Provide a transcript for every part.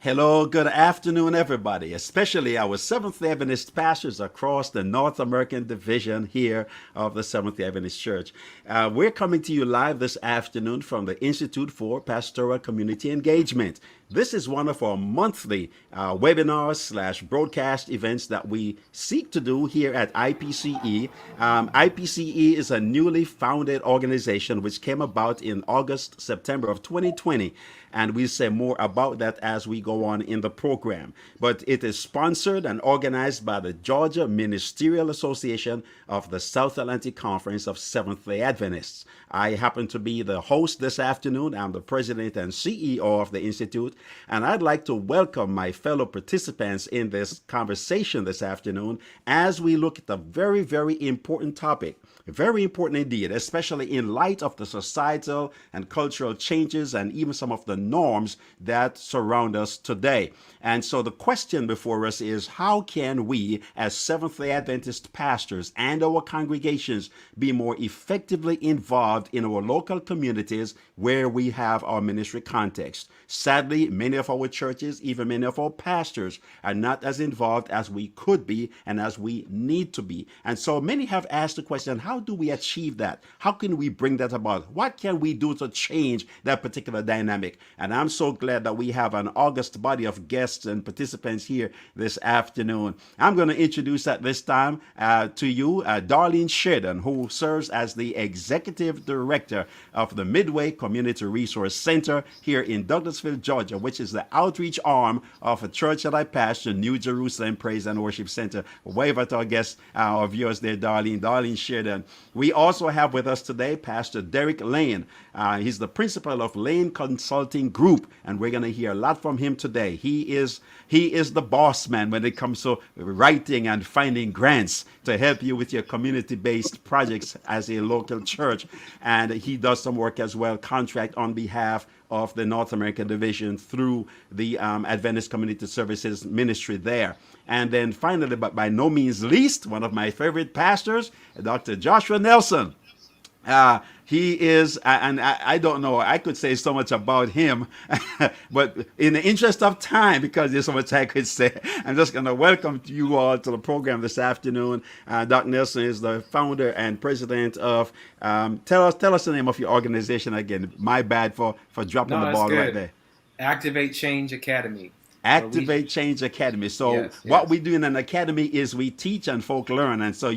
Hello, good afternoon, everybody, especially our Seventh-day Adventist pastors across the North American division here of the Seventh-day Adventist Church. We're coming to you live this afternoon from the Institute for Pastoral Community Engagement. This is one of our monthly webinars slash broadcast events that we seek to do here at IPCE. IPCE is a newly founded organization which came about in August, September of 2020. And we'll say more about that as we go on in the program. But it is sponsored and organized by the Georgia Ministerial Association of the South Atlantic Conference of Seventh-day Adventists. I happen to be the host this afternoon. I'm the president and CEO of the Institute, and I'd like to welcome my fellow participants in this conversation this afternoon as we look at a very, very important topic. Very important indeed, especially in light of the societal and cultural changes and even some of the norms that surround us today. And so the question before us is, how can we as Seventh-day Adventist pastors and our congregations be more effectively involved in our local communities where we have our ministry context? Sadly, many of our churches, even many of our pastors, are not as involved as we could be and as we need to be. And so many have asked the question, how do we achieve that? How can we bring that about? What can we do to change that particular dynamic? And I'm so glad that we have an august body of guests and participants here this afternoon. I'm going to introduce at this time to you Darlene Sheridan, who serves as the Executive Director of the Midway Community Resource Center here in Douglasville, Georgia, which is the outreach arm of a church that I pastor, New Jerusalem Praise and Worship Center. Wave at our guests, our viewers there, Darlene Sheridan. We also have with us today Pastor Derek Lane. He's the principal of Lane Consulting Group, and we're going to hear a lot from him today. He is the boss man when it comes to writing and finding grants to help you with your community-based projects as a local church. And he does some work as well, contract on behalf of the North American division through the Adventist Community Services ministry there. And then finally, but by no means least, one of my favorite pastors, Dr. Joshua Nelson. He is, and I don't know, I could say so much about him, but in the interest of time, because there's so much I could say, I'm just going to welcome you all to the program this afternoon. Dr. Nelson is the founder and president of, tell us the name of your organization again. My bad for dropping the ball right there. Activate Change Academy. Activate Change Academy. So what we do in an academy is we teach and folk learn. And so,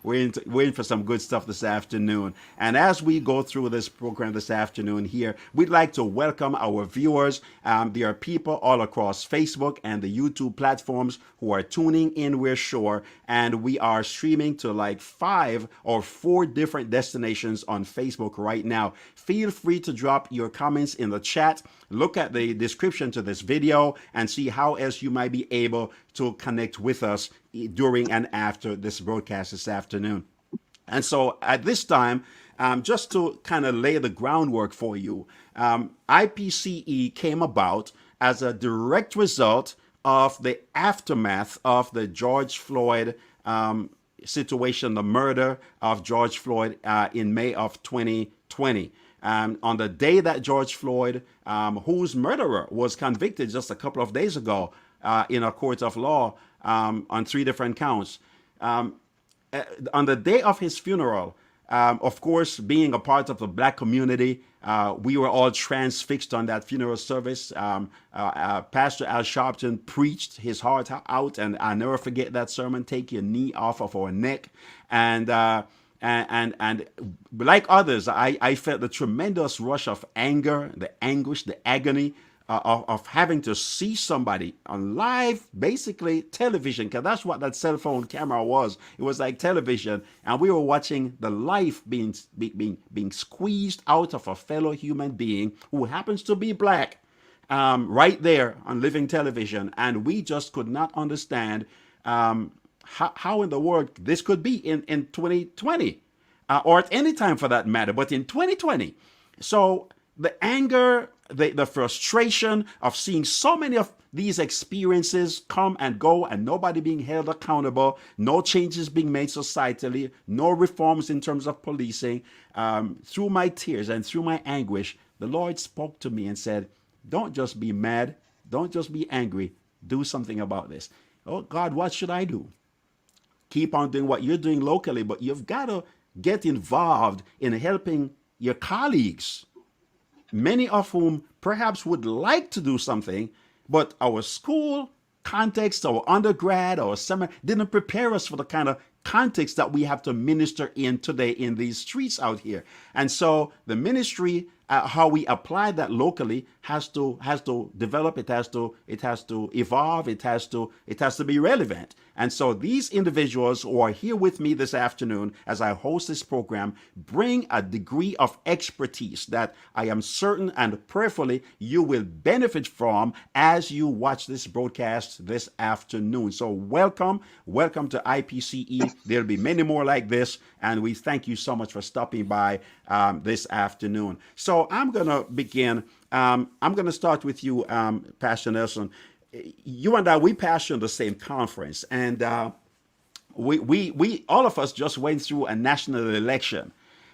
we're in for some good stuff this afternoon. And as we go through this program this afternoon here, we'd like to welcome our viewers. There are people all across Facebook and the YouTube platforms who are tuning in, we're sure. And we are streaming to like 5 or 4 different destinations on Facebook right now. Feel free to drop your comments in the chat. Look at the description to this video and see how else you might be able to connect with us during and after this broadcast this afternoon. And so at this time, just to kind of lay the groundwork for you, IPCE came about as a direct result of the aftermath of the George Floyd situation, the murder of George Floyd in May of 2020. On the day that George Floyd, whose murderer was convicted just a couple of days ago in a court of law on 3 different counts, on the day of his funeral, of course, being a part of the Black community, we were all transfixed on that funeral service. Pastor Al Sharpton preached his heart out, and I'll never forget that sermon, "Take your knee off of our neck." And like others, I felt the tremendous rush of anger, the anguish, the agony of having to see somebody on live, basically television, because that's what that cell phone camera was. It was like television, and we were watching the life being squeezed out of a fellow human being who happens to be Black, right there on living television, and we just could not understand how in the world this could be in 2020, or at any time for that matter, but in 2020. So the anger, the frustration of seeing so many of these experiences come and go and nobody being held accountable, no changes being made societally, no reforms in terms of policing, through my tears and through my anguish, the Lord spoke to me and said, don't just be mad, Don't just be angry. Do something about this. Oh, God, what should I do? Keep on doing what you're doing locally, but you've got to get involved in helping your colleagues, many of whom perhaps would like to do something, but our school context, our undergrad, our seminar didn't prepare us for the kind of context that we have to minister in today in these streets out here. And so the ministry, how we apply that locally has to develop. It has to evolve. It has to be relevant. And so these individuals who are here with me this afternoon as I host this program bring a degree of expertise that I am certain and prayerfully you will benefit from as you watch this broadcast this afternoon. So welcome to IPCE. There'll be many more like this, and we thank you so much for stopping by this afternoon. So I'm going to begin. I'm going to start with you, Pastor Nelson. You and I, we pastor in the same conference, and we all of us just went through a national election,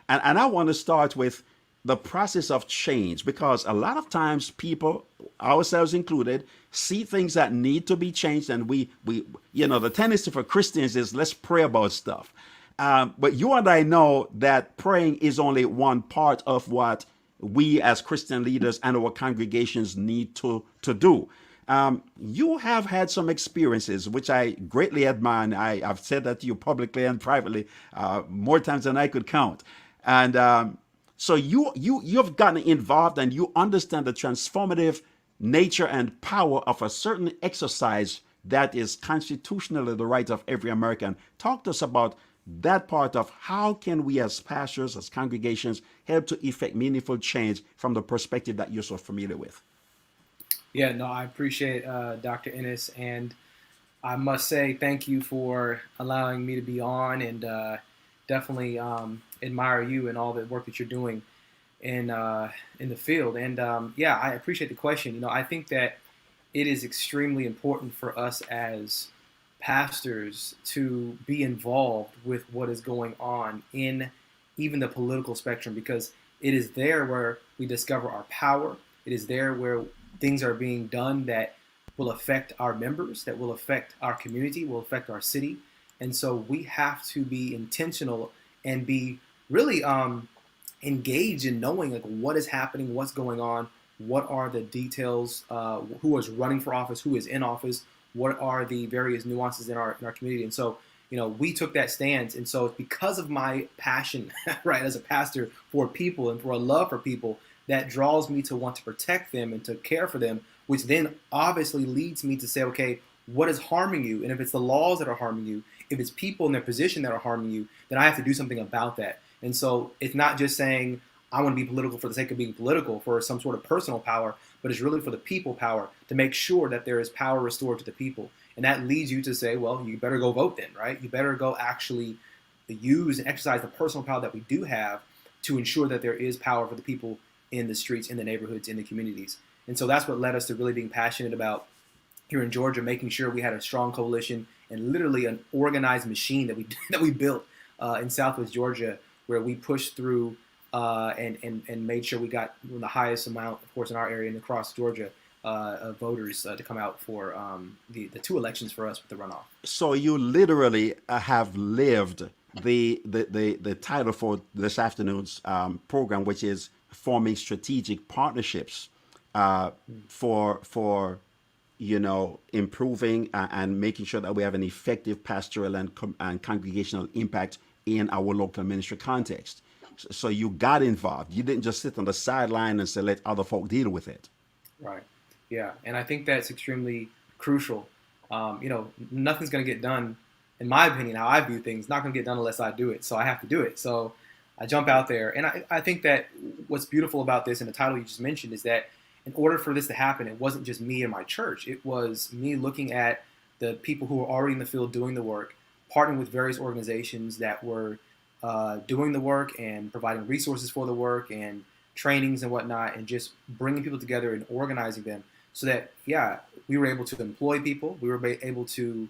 and I want to start with the process of change, because a lot of times people, ourselves included, see things that need to be changed, and we the tendency for Christians is let's pray about stuff, but you and I know that praying is only one part of what we as Christian leaders and our congregations need to do. You have had some experiences which I greatly admire, and I've said that to you publicly and privately more times than I could count. And so you've gotten involved, and you understand the transformative nature and power of a certain exercise that is constitutionally the right of every American. Talk to us about that part of how can we as pastors, as congregations, help to effect meaningful change from the perspective that you're so familiar with. Yeah, no, I appreciate Dr. Ennis, and I must say thank you for allowing me to be on, and definitely admire you and all the work that you're doing in the field. And yeah, I appreciate the question. I think that it is extremely important for us as pastors to be involved with what is going on in even the political spectrum, because it is there where we discover our power. It is there where things are being done that will affect our members, that will affect our community, will affect our city. And so we have to be intentional and be really engaged in knowing like what is happening, what's going on, what are the details, who is running for office, who is in office, what are the various nuances in our community. And so, we took that stance. And so because of my passion, right, as a pastor for people and for a love for people, that draws me to want to protect them and to care for them, which then obviously leads me to say, okay, what is harming you? And if it's the laws that are harming you, if it's people in their position that are harming you, then I have to do something about that. And so it's not just saying I want to be political for the sake of being political for some sort of personal power, but it's really for the people power, to make sure that there is power restored to the people. And that leads you to say, well, you better go vote then, right? You better go actually use and exercise the personal power that we do have to ensure that there is power for the people in the streets, in the neighborhoods, in the communities. And so that's what led us to really being passionate about here in Georgia, making sure we had a strong coalition and literally an organized machine that we built in Southwest Georgia, where we pushed through and made sure we got the highest amount, of course, in our area and across Georgia, of voters to come out for the two elections for us with the runoff. So you literally have lived the title for this afternoon's program, which is forming strategic partnerships for improving and making sure that we have an effective pastoral and congregational impact in our local ministry context. So you got involved. You didn't just sit on the sideline and say, let other folk deal with it. Right. Yeah. And I think that's extremely crucial. Nothing's going to get done, in my opinion, how I view things, not going to get done unless I do it. So I have to do it. So I jump out there. And I think that what's beautiful about this and the title you just mentioned is that in order for this to happen, it wasn't just me and my church. It was me looking at the people who were already in the field doing the work, partnering with various organizations that were doing the work and providing resources for the work and trainings and whatnot, and just bringing people together and organizing them so that, we were able to employ people. We were able to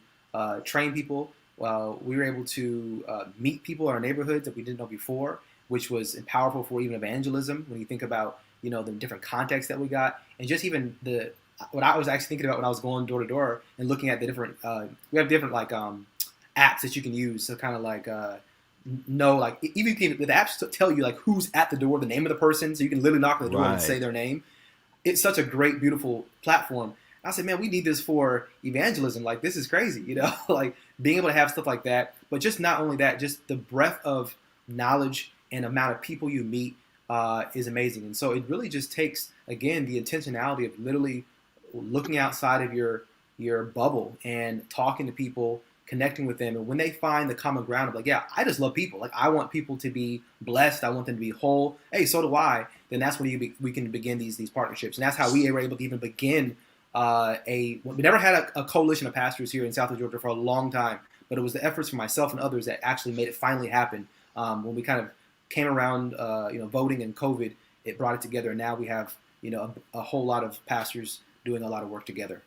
train people. We were able to meet people in our neighborhoods that we didn't know before, which was powerful for even evangelism when you think about, the different contexts that we got, and just even the what I was actually thinking about when I was going door to door and looking at the different, we have different like apps that you can use to kind of like know, like even you can, the apps tell you like who's at the door, the name of the person, so you can literally knock on the door and say their name. It's such a great, beautiful platform. I said, man, we need this for evangelism. Like, this is crazy, you know, like being able to have stuff like that. But just not only that, just the breadth of knowledge and amount of people you meet is amazing. And so it really just takes, again, the intentionality of literally looking outside of your bubble and talking to people, connecting with them. And when they find the common ground of like, yeah, I just love people. Like, I want people to be blessed. I want them to be whole. Hey, so do I. Then that's when we can begin these partnerships. And that's how we were able to even begin we never had a coalition of pastors here in South of Georgia for a long time, but it was the efforts from myself and others that actually made it finally happen. When we kind of came around, voting and COVID, it brought it together. And now we have, a whole lot of pastors doing a lot of work together.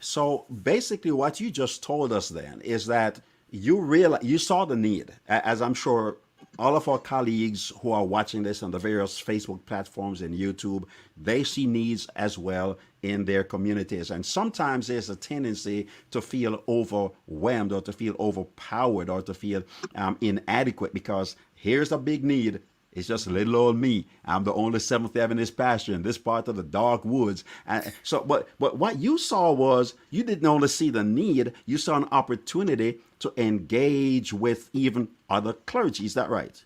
So basically, what you just told us then is that you saw the need, as I'm sure all of our colleagues who are watching this on the various Facebook platforms and YouTube, they see needs as well in their communities. And sometimes there's a tendency to feel overwhelmed or to feel overpowered or to feel inadequate because here's a big need. It's just little old me. I'm the only Seventh-day Adventist pastor in this part of the dark woods. But what you saw was you didn't only see the need, you saw an opportunity to engage with even other clergy. Is that right?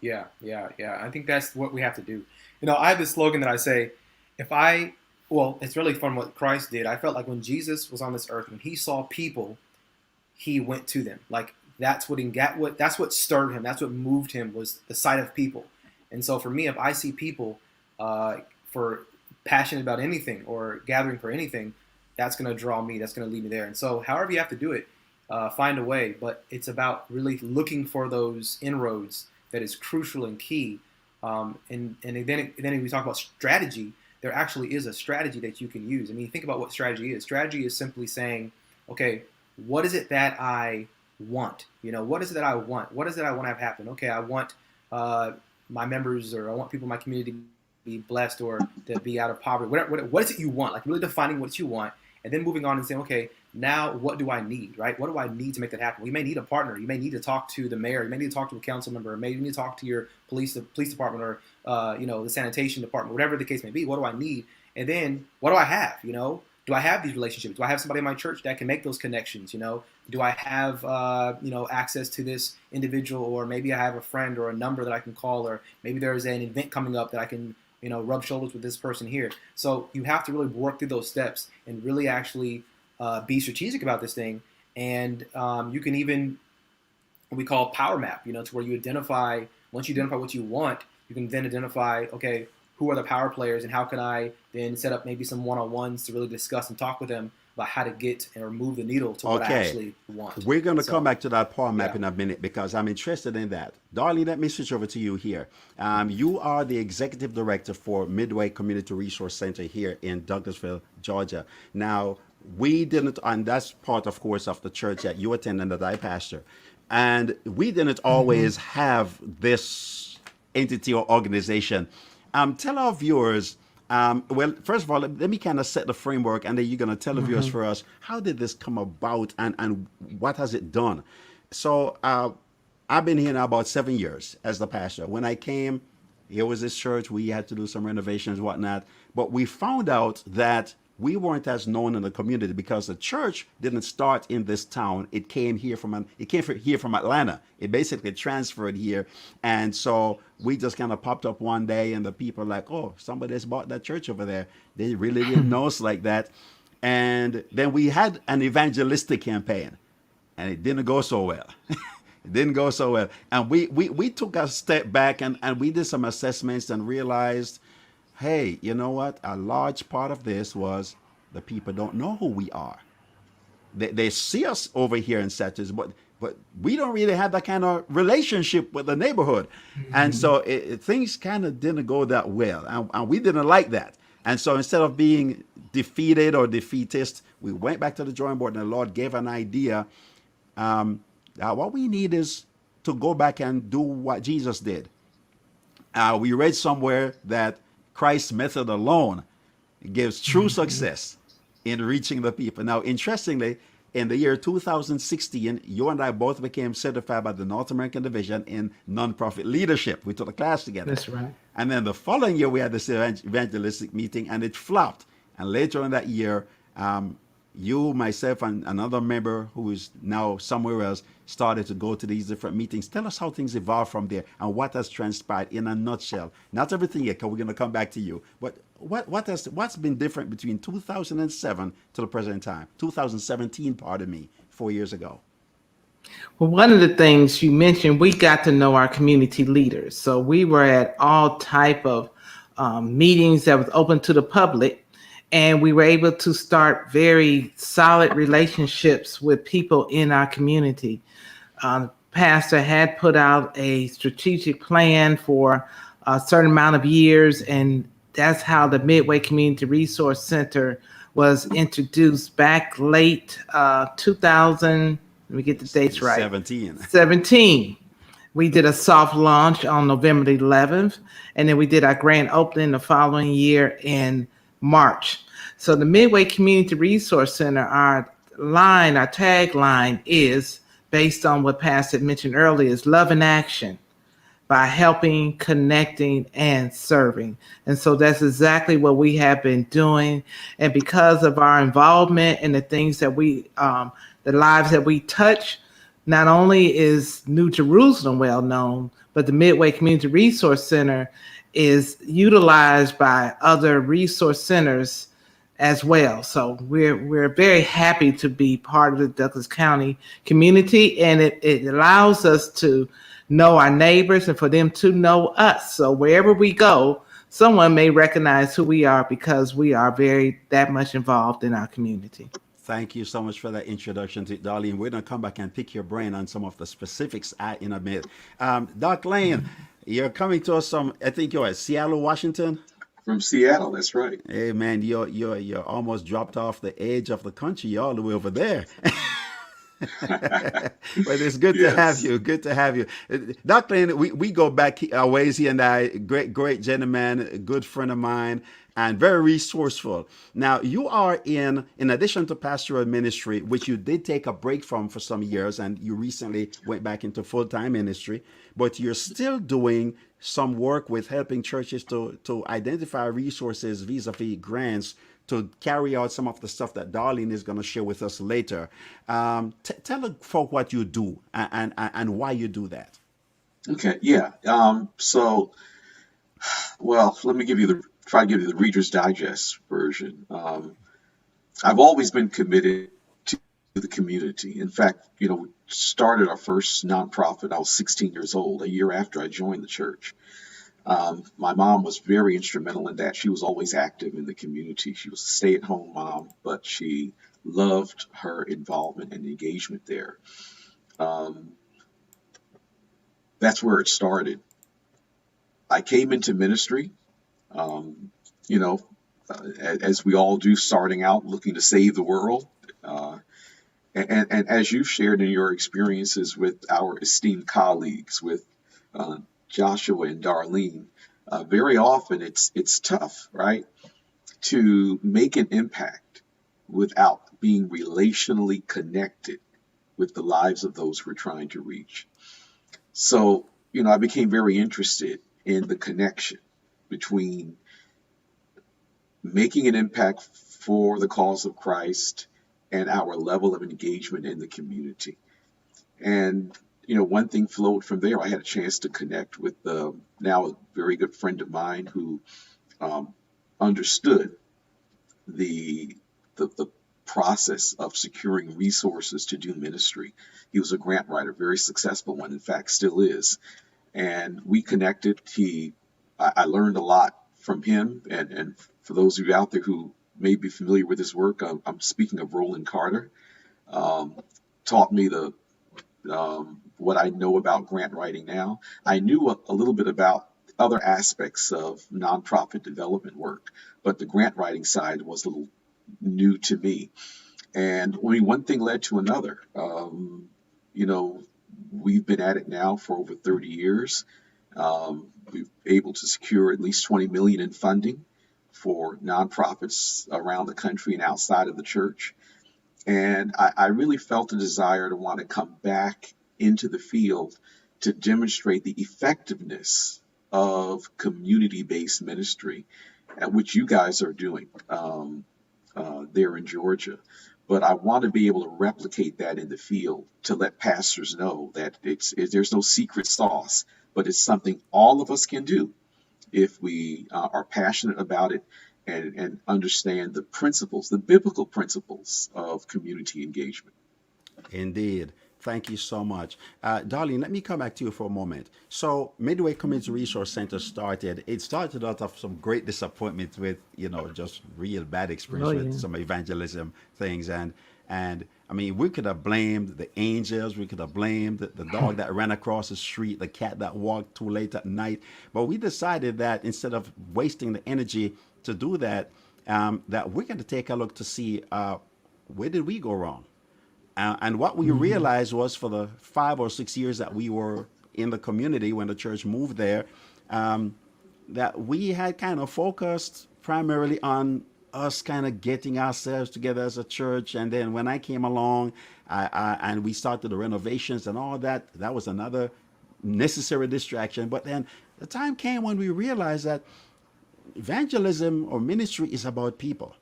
Yeah. I think that's what we have to do. I have this slogan that I say, it's really from what Christ did. I felt like when Jesus was on this earth, when he saw people, he went to them. Like, that's what stirred him. That's what moved him, was the sight of people. And so for me, if I see people for passionate about anything or gathering for anything, that's going to draw me. That's going to lead me there. And so however you have to do it, find a way. But it's about really looking for those inroads that is crucial and key. And then we talk about strategy. There actually is a strategy that you can use. I mean, think about what strategy is. Strategy is simply saying, okay, what is it that I want? What is it that I want? What is it I want to have happen? Okay, I want my members, or I want people in my community to be blessed or to be out of poverty. What is it you want? Like, really defining what you want, and then moving on and saying, okay, now what do I need, right? What do I need to make that happen? We may need a partner. You may need to talk to the mayor. You may need to talk to a council member. Or maybe you need to talk to your police department or the sanitation department, whatever the case may be. What do I need? And then what do I have? Do I have these relationships? Do I have somebody in my church that can make those connections? Do I have access to this individual, or maybe I have a friend or a number that I can call, or maybe there's an event coming up that I can rub shoulders with this person here. So you have to really work through those steps and really actually be strategic about this thing. And you can even, what we call power map, to where you identify, once you identify what you want, you can then identify, okay, who are the power players, and how can I then set up maybe some one-on-ones to really discuss and talk with them about how to get or move the needle to what I actually want. We're going to come back to that power map in a minute because I'm interested in that. Darlene, let me switch over to you here. You are the executive director for Midway Community Resource Center here in Douglasville, Georgia. Now, we didn't, and that's part, of course, of the church that you attend and that I pastor. And we didn't always have this entity or organization. Tell our viewers, first of all, let me kind of set the framework, and then you're going to tell the viewers for us, how did this come about and what has it done? So I've been here now about 7 years as the pastor. When I came, here was this church. We had to do some renovations, whatnot. But we found out that we weren't as known in the community because the church didn't start in this town. It came here from Atlanta. It basically transferred here, and so we just kind of popped up one day, and the people are like, "Oh, somebody's bought that church over there." They really didn't know us like that. And then we had an evangelistic campaign, and it didn't go so well. It didn't go so well, and we took a step back and we did some assessments and realized, hey, you know what? A large part of this was the people don't know who we are. They see us over here in Satchers, but we don't really have that kind of relationship with the neighborhood. And so things kind of didn't go that well. And we didn't like that. And so instead of being defeated or defeatist, we went back to the drawing board, and the Lord gave an idea. What we need is to go back and do what Jesus did. We read somewhere that Christ's method alone gives true success in reaching the people. Now, interestingly, in the year 2016, you and I both became certified by the North American Division in Nonprofit Leadership. We took a class together. That's right. And then the following year, we had this evangelistic meeting, and it flopped. And later in that year, you, myself, and another member who is now somewhere else started to go to these different meetings. Tell us how things evolved from there and what has transpired in a nutshell. Not everything yet, because we're going to come back to you. But what's been different between 2007 to the present time? 2017, pardon me, 4 years ago. Well, one of the things you mentioned, we got to know our community leaders. So we were at all type of meetings that was open to the public. And we were able to start very solid relationships with people in our community. Pastor had put out a strategic plan for a certain amount of years, and that's how the Midway Community Resource Center was introduced back late 2000. Let me get the dates right. 17. We did a soft launch on November the 11th, and then we did our grand opening the following year in March. So the Midway Community Resource Center, our tagline is based on what Pastor mentioned earlier, is love in action by helping, connecting, and serving. And so that's exactly what we have been doing. And because of our involvement in the things that the lives that we touch, not only is New Jerusalem well known, but the Midway Community Resource Center is utilized by other resource centers as well. So we're very happy to be part of the Douglas County community, and it allows us to know our neighbors and for them to know us. So wherever we go, someone may recognize who we are because we are that much involved in our community. Thank you so much for that introduction to Darlene. We're going to come back and pick your brain on some of the specifics in a minute. Doc Lane, you're coming to us from, I think you're at Seattle, Washington. From Seattle, that's right. Hey man, you're almost dropped off the edge of the country. You're all the way over there. But it's good to have you. Good to have you, Dr. Lane. We go back a ways. He and I, great gentleman, a good friend of mine, and very resourceful. Now you are in addition to pastoral ministry, which you did take a break from for some years, and you recently went back into full-time ministry, but you're still doing some work with helping churches to identify resources vis-a-vis grants to carry out some of the stuff that Darlene is going to share with us later. Tell the folk what you do and why you do that. Okay, yeah. Well, let me try to give you the Reader's Digest version. I've always been committed to the community. In fact, we started our first nonprofit. I was 16 years old, a year after I joined the church. My mom was very instrumental in that. She was always active in the community. She was a stay-at-home mom, but she loved her involvement and engagement there. That's where it started. I came into ministry, as we all do, starting out looking to save the world. And as you've shared in your experiences with our esteemed colleagues, with Joshua and Darlene, very often it's tough, right, to make an impact without being relationally connected with the lives of those we're trying to reach. So, I became very interested in the connection between making an impact for the cause of Christ and our level of engagement in the community. And one thing flowed from there. I had a chance to connect with now a very good friend of mine who understood the process of securing resources to do ministry. He was a grant writer, very successful one, in fact, still is. And we connected. I learned a lot from him. And for those of you out there who may be familiar with his work, I'm speaking of Roland Carter, taught me what I know about grant writing now. I knew a little bit about other aspects of nonprofit development work, but the grant writing side was a little new to me. And one thing led to another. We've been at it now for over 30 years. We've been able to secure at least $20 million in funding for nonprofits around the country and outside of the church. And I really felt a desire to want to come back into the field to demonstrate the effectiveness of community-based ministry, which you guys are doing there in Georgia. But I want to be able to replicate that in the field to let pastors know that there's no secret sauce, but it's something all of us can do if we are passionate about it and understand the principles, the biblical principles of community engagement. Indeed. Thank you so much. Darlene, let me come back to you for a moment. So Midway Community Resource Center it started out of some great disappointment with, just real bad experience with some evangelism things. And I mean, we could have blamed the angels. We could have blamed the dog that ran across the street, the cat that walked too late at night. But we decided that instead of wasting the energy to do that, that we're going to take a look to see where did we go wrong. And what we realized was for the 5 or 6 years that we were in the community when the church moved there, that we had kind of focused primarily on us kind of getting ourselves together as a church. And then when I came along and we started the renovations and all that, that was another necessary distraction. But then the time came when we realized that evangelism or ministry is about people.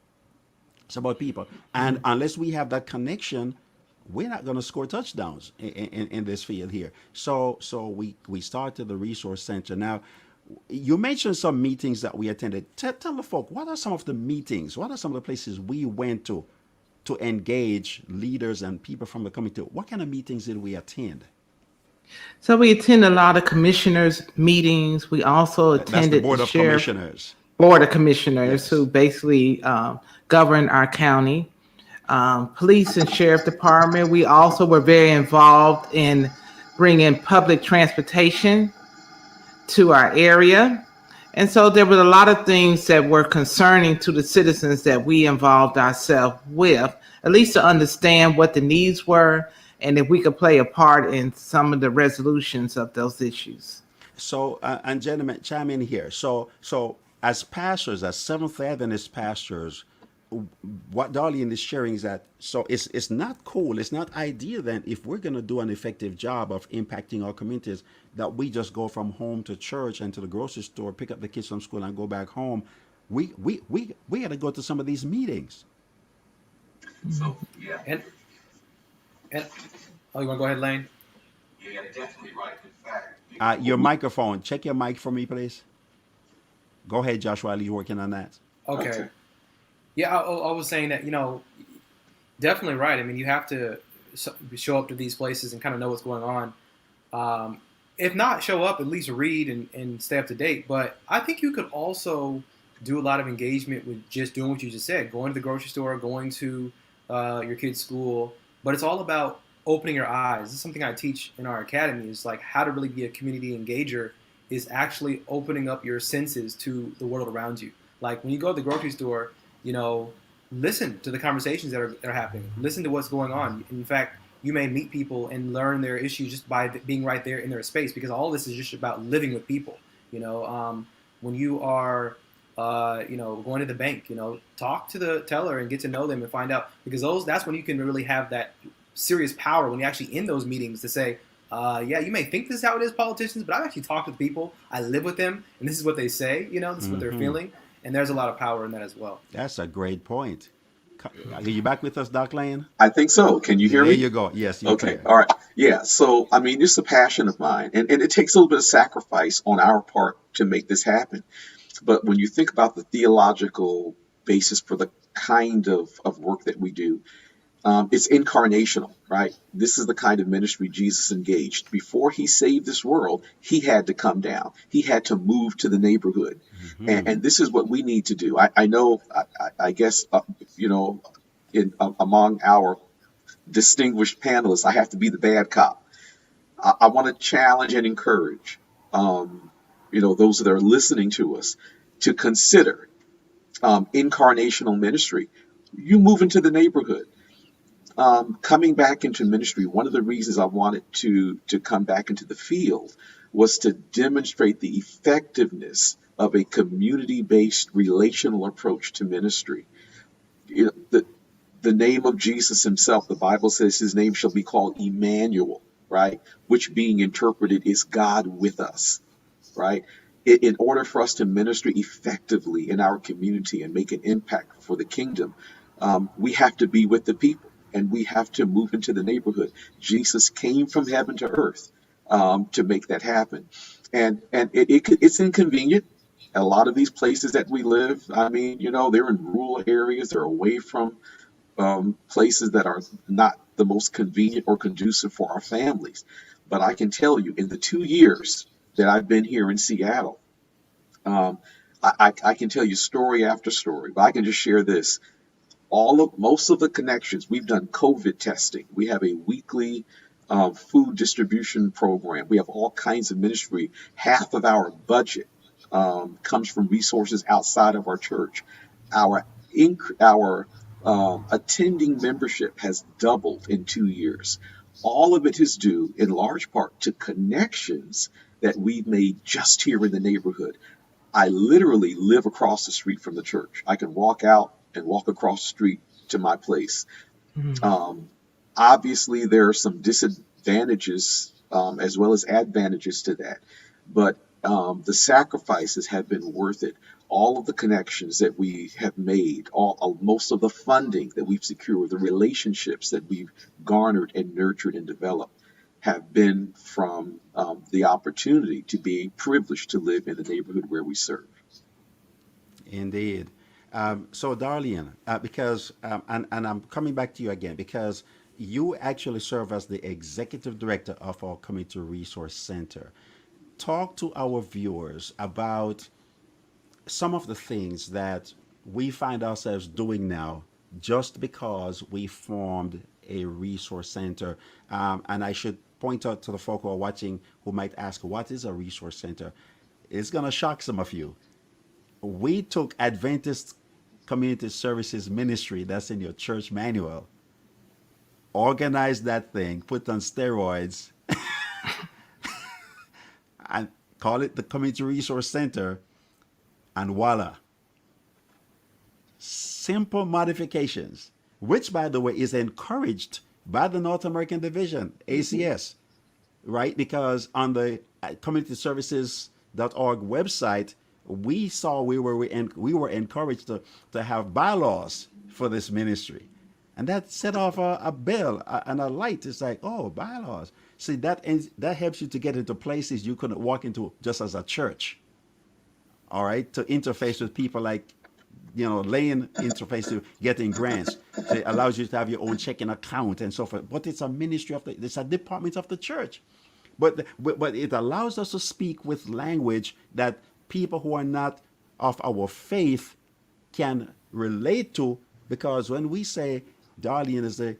It's about people. And unless we have that connection, we're not going to score touchdowns in this field here. So we started the resource center. Now, you mentioned some meetings that we attended. Tell the folk, what are some of the meetings? What are some of the places we went to engage leaders and people from the community? What kind of meetings did we attend? So we attend a lot of commissioners' meetings. We also attended That's the Board of Commissioners. Board of Commissioners, Yes. who basically govern our county. Police and Sheriff Department. We also were very involved in bringing public transportation to our area. And so there were a lot of things that were concerning to the citizens that we involved ourselves with, at least to understand what the needs were and if we could play a part in some of the resolutions of those issues. So, and gentlemen, chime in here. So as pastors, as Seventh-day Adventist pastors, what Darlene is sharing is that it's not cool, it's not ideal then if we're going to do an effective job of impacting our communities that we just go from home to church and to the grocery store, pick up the kids from school and go back home. We got to go to some of these meetings. So, yeah. And you want to go ahead, Lane? Yeah, definitely right. In fact, Your microphone, check your mic for me, please. Go ahead, Joshua, while you're working on that. Okay. Yeah, I was saying that, definitely right. I mean, you have to show up to these places and kind of know what's going on. If not show up, at least read and stay up to date. But I think you could also do a lot of engagement with just doing what you just said, going to the grocery store, going to your kid's school. But it's all about opening your eyes. This is something I teach in our academy, is like how to really be a community engager is actually opening up your senses to the world around you. Like when you go to the grocery store, listen to the conversations that are happening. Listen to what's going on. In fact, you may meet people and learn their issues just by being right there in their space, because all this is just about living with people. When you are, going to the bank, talk to the teller and get to know them and find out, because that's when you can really have that serious power when you're actually in those meetings to say, you may think this is how it is, politicians, but I've actually talked with people. I live with them, and this is what they say. This is what they're feeling. And there's a lot of power in that as well. That's a great point. Are you back with us, Doc Lane? I think so. Can you hear me? There you go. Yes. Okay. All right. Yeah. So, I mean, it's a passion of mine, and it takes a little bit of sacrifice on our part to make this happen. But when you think about the theological basis for the kind of work that we do, it's incarnational, right? This is the kind of ministry Jesus engaged. Before he saved this world, he had to come down. He had to move to the neighborhood. And this is what we need to do. I know, I guess, among our distinguished panelists, I have to be the bad cop. I want to challenge and encourage, those that are listening to us to consider incarnational ministry. You move into the neighborhood. Coming back into ministry, one of the reasons I wanted to come back into the field was to demonstrate the effectiveness of a community-based relational approach to ministry. You know, the name of Jesus himself, the Bible says his name shall be called Emmanuel, right? Which being interpreted is God with us, right? In order for us to minister effectively in our community and make an impact for the kingdom, we have to be with the people and we have to move into the neighborhood. Jesus came from heaven to earth to make that happen. And it's inconvenient. A lot of these places that we live, I mean, you know, they're in rural areas, they're away from places that are not the most convenient or conducive for our families. But I can tell you, in the 2 years that I've been here in Seattle, I can tell you story after story, but I can just share this. Most of the connections, we've done COVID testing. We have a weekly food distribution program. We have all kinds of ministry. Half of our budget comes from resources outside of our church. Our attending membership has doubled in 2 years. All of it is due in large part to connections that we've made just here in the neighborhood. I literally live across the street from the church. I can walk out and walk across the street to my place. Obviously, there are some disadvantages as well as advantages to that, but the sacrifices have been worth it. All of the connections that we have made, most of the funding that we've secured, the relationships that we've garnered and nurtured and developed have been from the opportunity to be privileged to live in the neighborhood where we serve. Indeed. So, Darlene, because, and I'm coming back to you again, because you actually serve as the executive director of our Community Resource Center. Talk to our viewers about some of the things that we find ourselves doing now just because we formed a resource center. And I should point out to the folk who are watching who might ask, what is a resource center? It's going to shock some of you. We took Adventist Community Services Ministry, that's in your church manual, organized that thing, put on steroids, and call it the Community Resource Center, and voila. Simple modifications, which, by the way, is encouraged by the North American Division, ACS, right? Because on the communityservices.org website, we saw we were encouraged to have bylaws for this ministry. And that set off a bell and a light. It's like, oh, bylaws. See, that helps you to get into places you couldn't walk into just as a church. All right, to interface with people like, you know, laying interface to getting grants. So it allows you to have your own checking account and so forth. But it's a ministry it's a department of the church. But it allows us to speak with language that people who are not of our faith can relate to, because when we say Darlene is the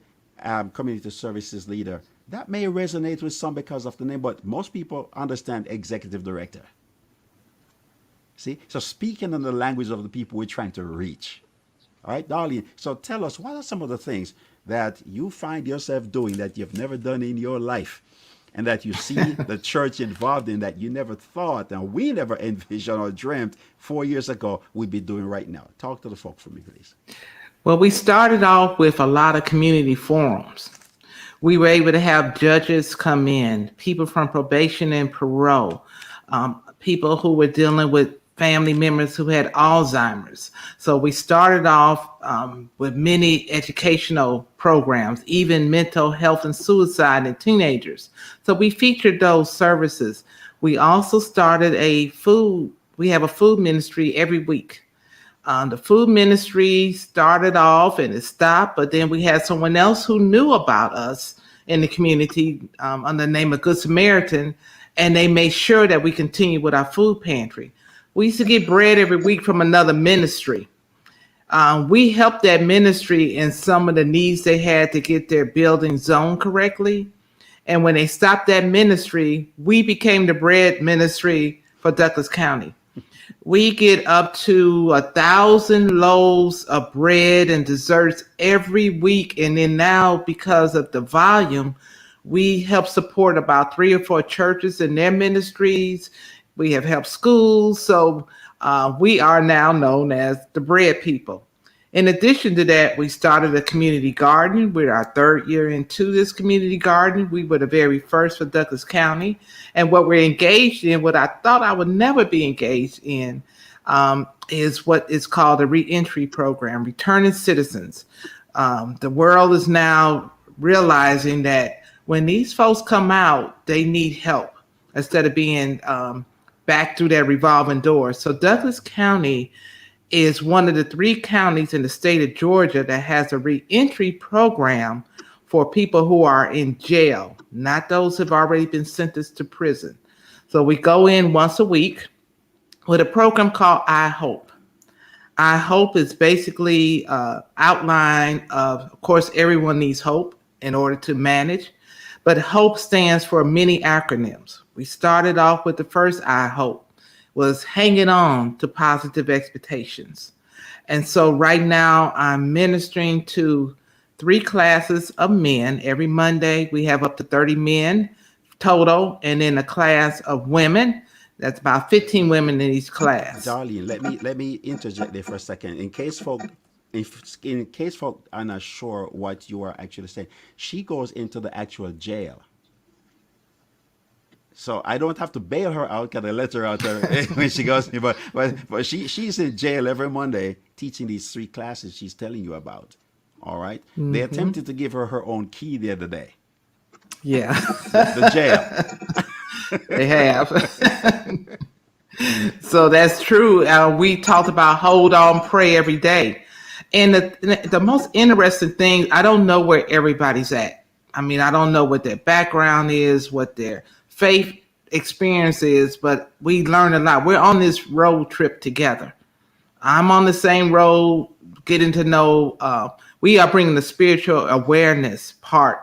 community services leader, that may resonate with some because of the name, but most people understand executive director. See, so speaking in the language of the people we're trying to reach. All right, Darlene, so tell us, what are some of the things that you find yourself doing that you've never done in your life, and that you see the church involved in that you never thought and we never envisioned or dreamt 4 years ago we'd be doing right now? Talk to the folk for me, please. Well, we started off with a lot of community forums. We were able to have judges come in, people from probation and parole, people who were dealing with family members who had Alzheimer's. So we started off with many educational programs, even mental health and suicide in teenagers. So we featured those services. We also started we have a food ministry every week. The food ministry started off and it stopped, but then we had someone else who knew about us in the community under the name of Good Samaritan, and they made sure that we continue with our food pantry. We used to get bread every week from another ministry. We helped that ministry in some of the needs they had to get their building zoned correctly. And when they stopped that ministry, we became the bread ministry for Douglas County. We get up to 1,000 loaves of bread and desserts every week. And then now, because of the volume, we help support about 3 or 4 churches in their ministries. We have helped schools. So we are now known as the Bread People. In addition to that, we started a community garden. We're our third year into this community garden. We were the very first for Douglas County. And what we're engaged in, what I thought I would never be engaged in, is what is called a reentry program, returning citizens. The world is now realizing that when these folks come out, they need help instead of being back through that revolving door. So Douglas County is one of the 3 counties in the state of Georgia that has a reentry program for people who are in jail, not those who have already been sentenced to prison. So we go in once a week with a program called I Hope. I Hope is basically outline of course, everyone needs hope in order to manage, but HOPE stands for many acronyms. We started off with the first I Hope was hanging on to positive expectations. And so right now I'm ministering to 3 classes of men. Every Monday we have up to 30 men total, and then a class of women. That's about 15 women in each class. Darlene, let me interject there for a second. In case folk are not sure what you are actually saying, she goes into the actual jail. So I don't have to bail her out because I let her out when she goes. But she's in jail every Monday teaching these 3 classes she's telling you about. All right. Mm-hmm. They attempted to give her own key the other day. Yeah. The jail. They have. So that's true. We talked about hold on, pray every day. And the most interesting thing, I don't know where everybody's at. I mean, I don't know what their background is, what their faith experience is, but we learn a lot. We're on this road trip together. I'm on the same road, getting to know, we are bringing the spiritual awareness part,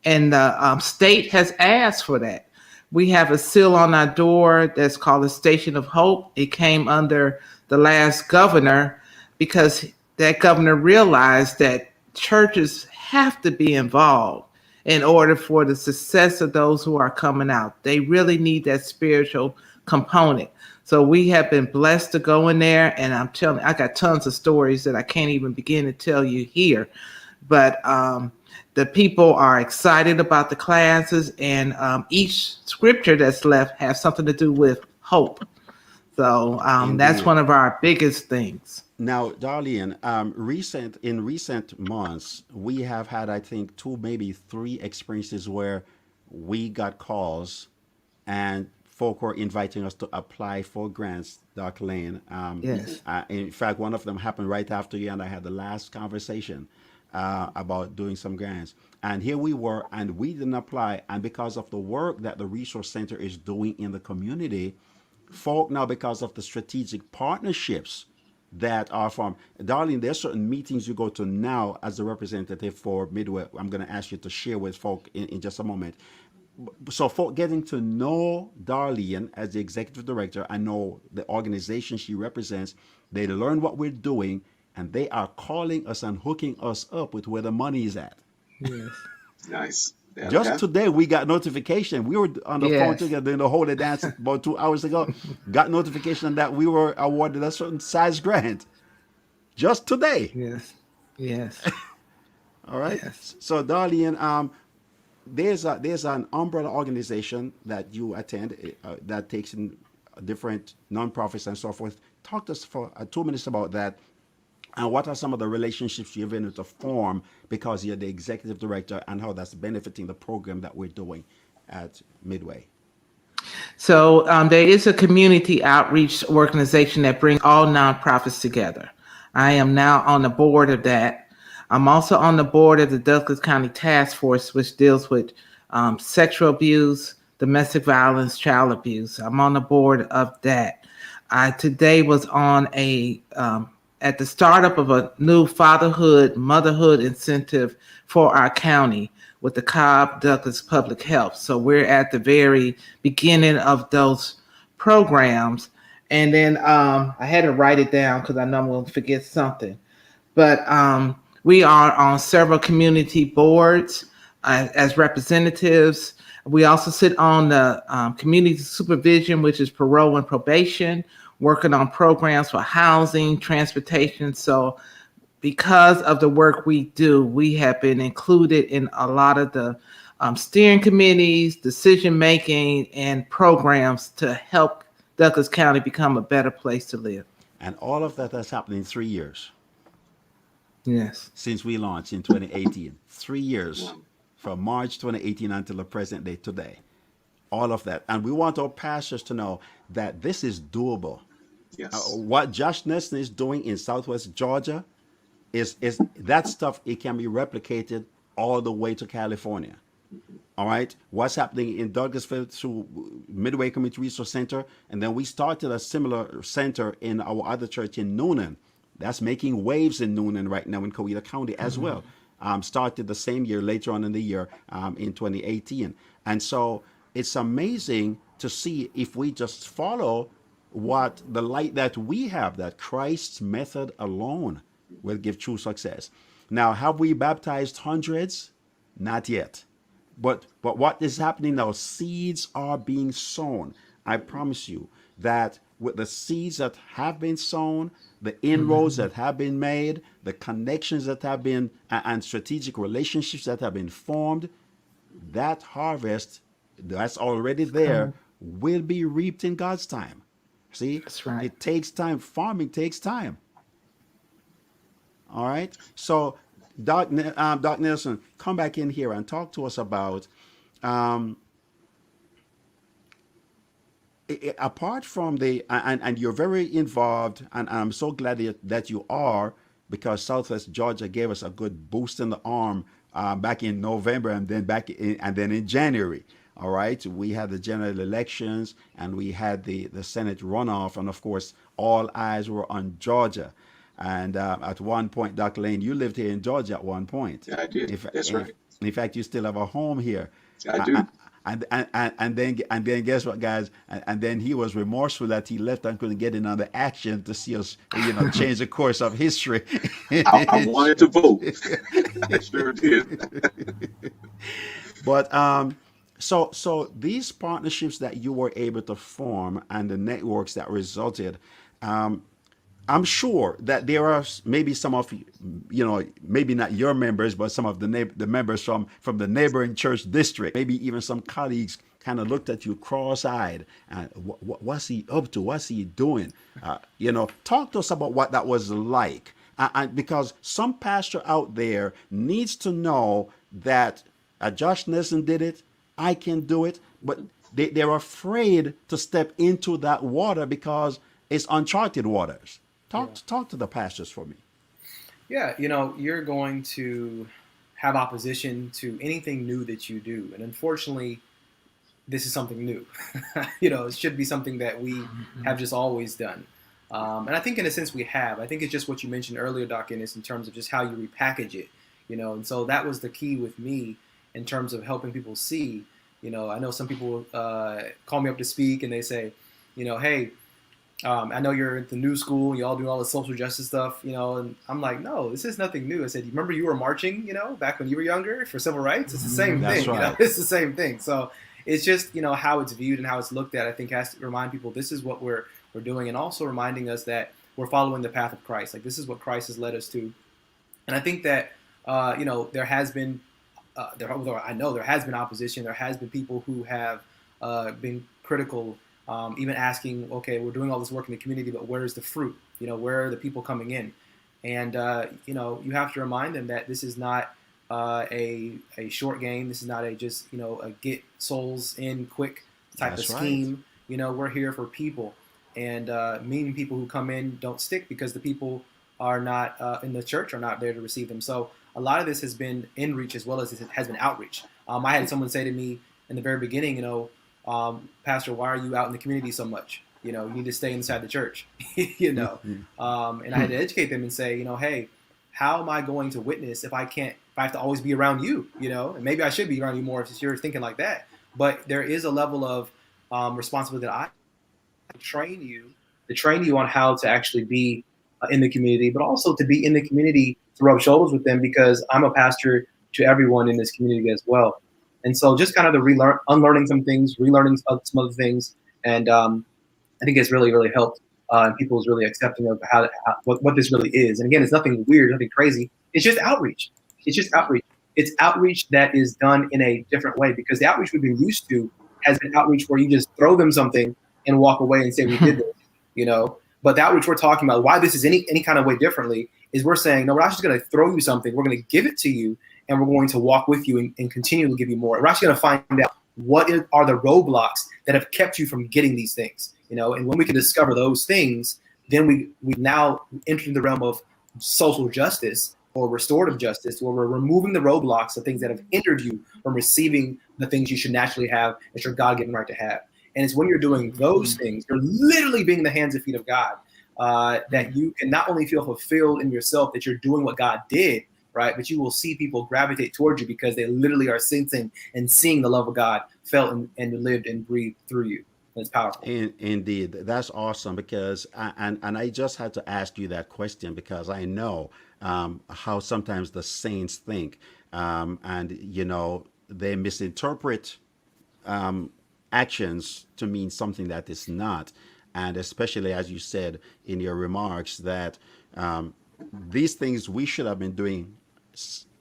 and the state has asked for that. We have a seal on our door that's called the Station of Hope. It came under the last governor because that governor realized that churches have to be involved in order for the success of those who are coming out. They really need that spiritual component. So we have been blessed to go in there, and I'm telling you, I got tons of stories that I can't even begin to tell you here. But the people are excited about the classes, and each scripture that's left has something to do with hope. So that's one of our biggest things. Now, Darlene, in recent months, we have had, I think, 2, maybe 3 experiences where we got calls and folk were inviting us to apply for grants, Dr. Lane. Yes. In fact, one of them happened right after you and I had the last conversation about doing some grants. And here we were, and we didn't apply. And because of the work that the Resource Center is doing in the community, folk now, because of the strategic partnerships that are from, Darlene, there's certain meetings you go to now as a representative for Midway. I'm going to ask you to share with folk in just a moment. So folk getting to know Darlene as the executive director, I know the organization she represents, they learn what we're doing, and they are calling us and hooking us up with where the money is at. Yes. Nice. Yeah, Just okay. today, we got notification. We were on the phone together doing the holy dance about 2 hours ago. Got notification that we were awarded a certain size grant. Just today. Yes. Yes. All right. Yes. So, Darlene, there's an umbrella organization that you attend that takes in different nonprofits and so forth. Talk to us for 2 minutes about that. And what are some of the relationships you've been able to form because you're the executive director, and how that's benefiting the program that we're doing at Midway? So there is a community outreach organization that brings all nonprofits together. I am now on the board of that. I'm also on the board of the Douglas County Task Force, which deals with sexual abuse, domestic violence, child abuse. I'm on the board of that. I today was on at the startup of a new motherhood incentive for our county with the Cobb Douglas Public Health. So we're at the very beginning of those programs. And then I had to write it down because I know I'm going to forget something. But we are on several community boards as representatives. We also sit on the community supervision, which is parole and probation. working on programs for housing, transportation. So because of the work we do, we have been included in a lot of the steering committees, decision making, and programs to help Douglas County become a better place to live. And all of that has happened in 3 years Yes. since we launched in 2018. 3 years Wow. from March 2018 until the present day today. All of that. And we want our pastors to know that this is doable. Yes. What Josh Nelson is doing in Southwest Georgia is that stuff. It can be replicated all the way to California. All right. What's happening in Douglasville through Midway Community Resource Center, and then we started a similar center in our other church in Noonan. That's making waves in Noonan right now in Coweta County as well. Started the same year, later on in the year, in 2018. And so it's amazing to see if we just follow what the light that we have, that Christ's method alone will give true success. Now, have we baptized hundreds? Not yet. But what is happening now? Seeds are being sown. I promise you that with the seeds that have been sown, the inroads that have been made, the connections that have been, and strategic relationships that have been formed, that harvest that's already there will be reaped in God's time. See, That's right. It takes time. Farming takes time. All right. So, Doc Nelson, come back in here and talk to us about, apart from the, and you're very involved, and I'm so glad that you are, because Southwest Georgia gave us a good boost in the arm back in November, and then in January. All right, we had the general elections, and we had the Senate runoff, and of course, all eyes were on Georgia. And at one point, Dr. Lane, you lived here in Georgia at one point. Yeah, I did. That's right. In fact, you still have a home here. I do. And then guess what, guys? And then he was remorseful that he left and couldn't get in on the action to see us, change the course of history. I wanted to vote. I sure did. But so these partnerships that you were able to form and the networks that resulted, I'm sure that there are maybe some of maybe not your members, but some of the members from the neighboring church district, maybe even some colleagues kind of looked at you cross-eyed and what's he up to? What's he doing? Talk to us about what that was like, and because some pastor out there needs to know that Josh Nelson did it, I can do it, but they're afraid to step into that water because it's uncharted waters. Talk to the pastors for me. Yeah, you're going to have opposition to anything new that you do. And unfortunately, this is something new. It should be something that we have just always done. And I think in a sense we have. I think it's just what you mentioned earlier, Doc Ennis, in terms of just how you repackage it. And so that was the key with me in terms of helping people see. I know some people call me up to speak and they say, hey, I know you're at the new school, you all do all the social justice stuff, and I'm like, no, this is nothing new. I said, remember you were marching, back when you were younger for civil rights? It's the same That's thing, right. It's the same thing. So it's just, how it's viewed and how it's looked at, I think has to remind people this is what we're doing, and also reminding us that we're following the path of Christ. Like, this is what Christ has led us to. And I think that, there has been, I know there has been opposition. There has been people who have been critical, even asking, okay, we're doing all this work in the community, but where's the fruit? Where are the people coming in? And, you have to remind them that this is not a short game. This is not a get souls in quick type That's of scheme. Right. We're here for people. And meaning people who come in don't stick because the people are not in the church, are not there to receive them. So a lot of this has been in reach as well as it has been outreach. I had someone say to me in the very beginning, Pastor, why are you out in the community so much? You need to stay inside the church, and I had to educate them and say, hey, how am I going to witness if I have to always be around you, and maybe I should be around you more if you're thinking like that. But there is a level of responsibility that I train you on how to actually be in the community, but also to be in the community to rub shoulders with them, because I'm a pastor to everyone in this community as well. And so just kind of unlearning some things, relearning some other things. And I think it's really, really helped and people's really accepting of what this really is. And again, it's nothing weird, nothing crazy. It's just outreach. It's just outreach. It's outreach that is done in a different way, because the outreach we've been used to has been outreach where you just throw them something and walk away and say we did this, But the outreach we're talking about, why this is any kind of way differently, is we're saying, no, we're not just going to throw you something. We're going to give it to you, and we're going to walk with you and continue to give you more. We're actually going to find out what are the roadblocks that have kept you from getting these things, And when we can discover those things, then we now enter the realm of social justice or restorative justice, where we're removing the roadblocks of things that have hindered you from receiving the things you should naturally have, that your God-given right to have. And it's when you're doing those things, you're literally being the hands and feet of God, that you can not only feel fulfilled in yourself that you're doing what God did, right? But you will see people gravitate towards you because they literally are sensing and seeing the love of God felt and lived and breathed through you. It's powerful. Indeed, that's awesome, because I just had to ask you that question because I know how sometimes the saints think, and they misinterpret actions to mean something that is not, and especially as you said in your remarks that these things we should have been doing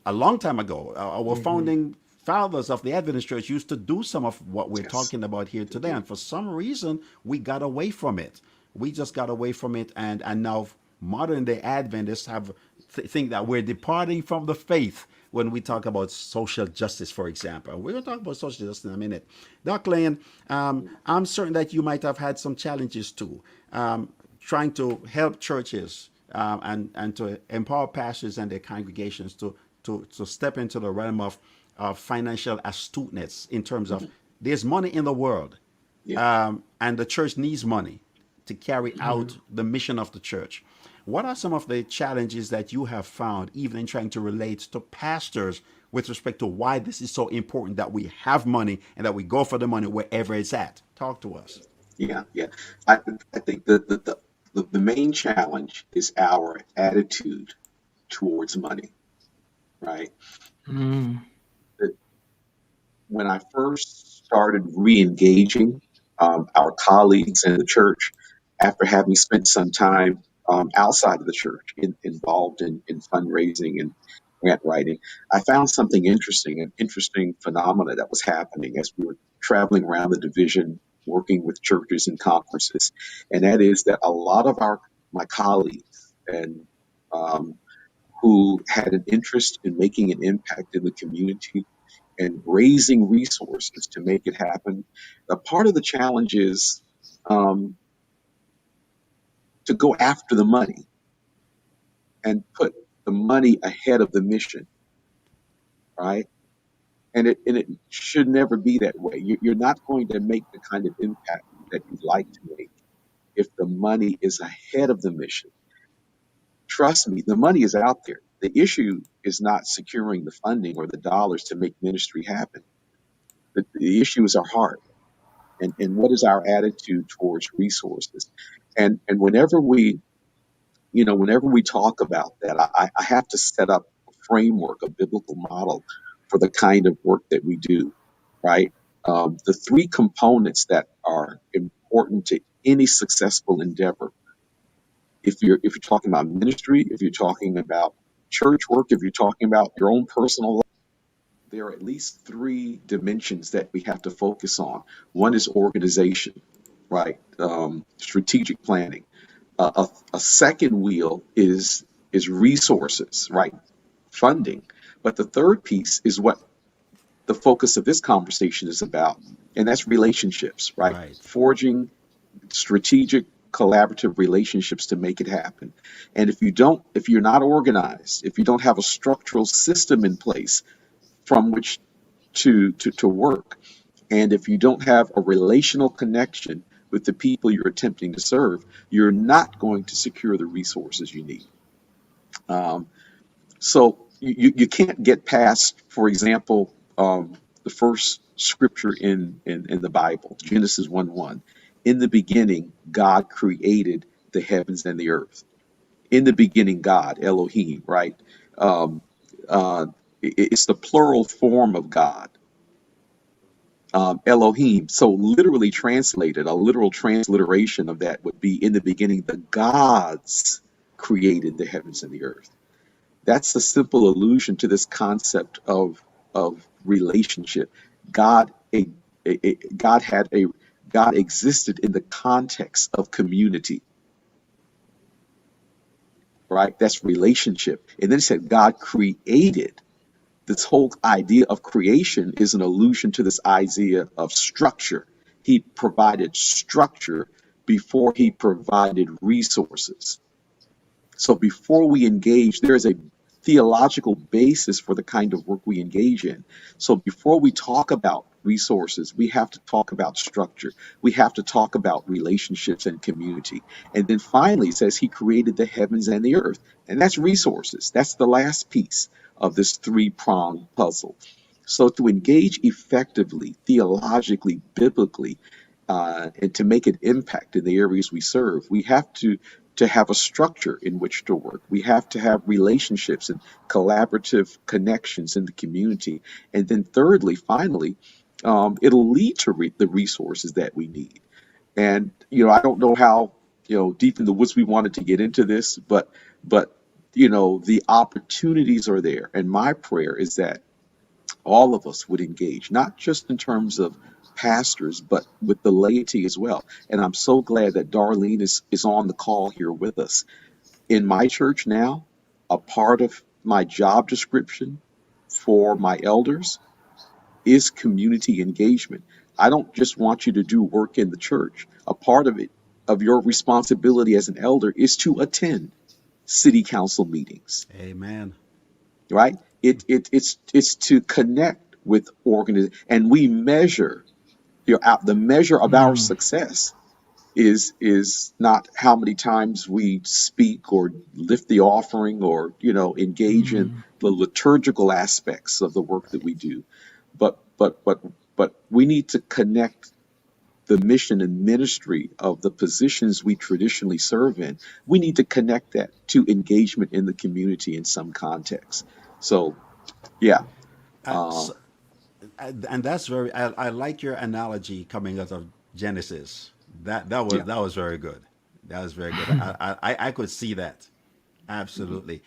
a long time ago. Our founding fathers of the Adventist Church used to do some of what we're talking about here today, and for some reason we got away from it. We just got away from it, and now modern day Adventists have think that we're departing from the faith when we talk about social justice, for example. We're going to talk about social justice in a minute. Doc Lane, I'm certain that you might have had some challenges too, trying to help churches and to empower pastors and their congregations to step into the realm of financial astuteness in terms of there's money in the world, and the church needs money to carry out the mission of the church. What are some of the challenges that you have found, even in trying to relate to pastors with respect to why this is so important that we have money and that we go for the money wherever it's at? Talk to us. Yeah. I think the main challenge is our attitude towards money, right? Mm. When I first started re-engaging our colleagues in the church, after having spent some time outside of the church involved in fundraising and grant writing, I found something interesting, an interesting phenomena that was happening as we were traveling around the division, working with churches and conferences. And that is that a lot of my colleagues and who had an interest in making an impact in the community and raising resources to make it happen. A part of the challenge is to go after the money and put the money ahead of the mission, right? And it should never be that way. You're not going to make the kind of impact that you'd like to make if the money is ahead of the mission. Trust me, the money is out there. The issue is not securing the funding or the dollars to make ministry happen. The issue is our heart. And what is our attitude towards resources? And whenever we talk about that, I have to set up a framework, a biblical model for the kind of work that we do, right? The three components that are important to any successful endeavor. If you're talking about ministry, if you're talking about church work, if you're talking about your own personal life, there are at least three dimensions that we have to focus on. One is organization, right? Strategic planning. A second wheel is resources, right? Funding. But the third piece is what the focus of this conversation is about, and that's relationships, right? Right. Forging strategic collaborative relationships to make it happen. And if you're not organized, if you don't have a structural system in place from which to work, and if you don't have a relational connection with the people you're attempting to serve, you're not going to secure the resources you need. So you can't get past, for example, the first scripture in the Bible, Genesis 1:1. In the beginning, God created the heavens and the earth. In the beginning, God, Elohim, right? Um, it's the plural form of God. Elohim. So literally translated, a literal transliteration of that would be, in the beginning, the gods created the heavens and the earth. That's a simple allusion to this concept of relationship. God a, God had a God existed in the context of community, right? That's relationship. And then it said God created. This whole idea of creation is an allusion to this idea of structure. He provided structure before he provided resources. So before we engage, there is a theological basis for the kind of work we engage in. So before we talk about resources, we have to talk about structure. We have to talk about relationships and community. And then finally, it says he created the heavens and the earth. And that's resources. That's the last piece of this three-pronged puzzle. So to engage effectively, theologically, biblically, and to make an impact in the areas we serve, we have to have a structure in which to work. We have to have relationships and collaborative connections in the community. And then thirdly, finally, it'll lead to the resources that we need. And, I don't know how, deep in the woods we wanted to get into this, but, the opportunities are there. And my prayer is that all of us would engage, not just in terms of pastors, but with the laity as well. And I'm so glad that Darlene is on the call here with us. In my church now, a part of my job description for my elders is community engagement. I don't just want you to do work in the church. A part of it, of your responsibility as an elder, is to attend city council meetings, Amen. right? It's to connect with organizations, and we measure the measure of our success is not how many times we speak or lift the offering or engage in the liturgical aspects of the work that we do, but we need to connect the mission and ministry of the positions we traditionally serve in. We need to connect that to engagement in the community in some context. So yeah. Uh, so, and that's very. I like your analogy coming out of Genesis. Yeah. That was very good. That was very good. I could see that. Absolutely.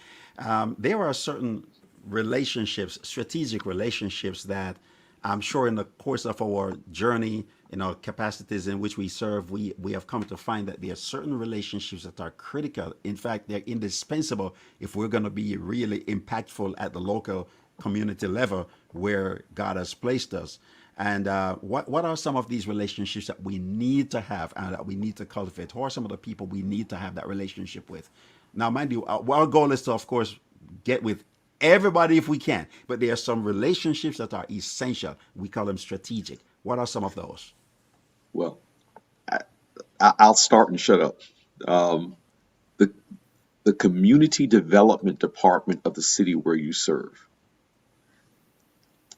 There are certain relationships, strategic relationships that I'm sure in the course of our journey, in our capacities in which we serve, we have come to find that there are certain relationships that are critical. In fact, they're indispensable if we're going to be really impactful at the local community level where God has placed us. And what are some of these relationships that we need to have and that we need to cultivate? Who are some of the people we need to have that relationship with? Now, mind you, our goal is to, of course, get with everybody if we can, but there are some relationships that are essential. We call them strategic. What are some of those? Well, I'll start and shut up. The the community development department of the city where you serve.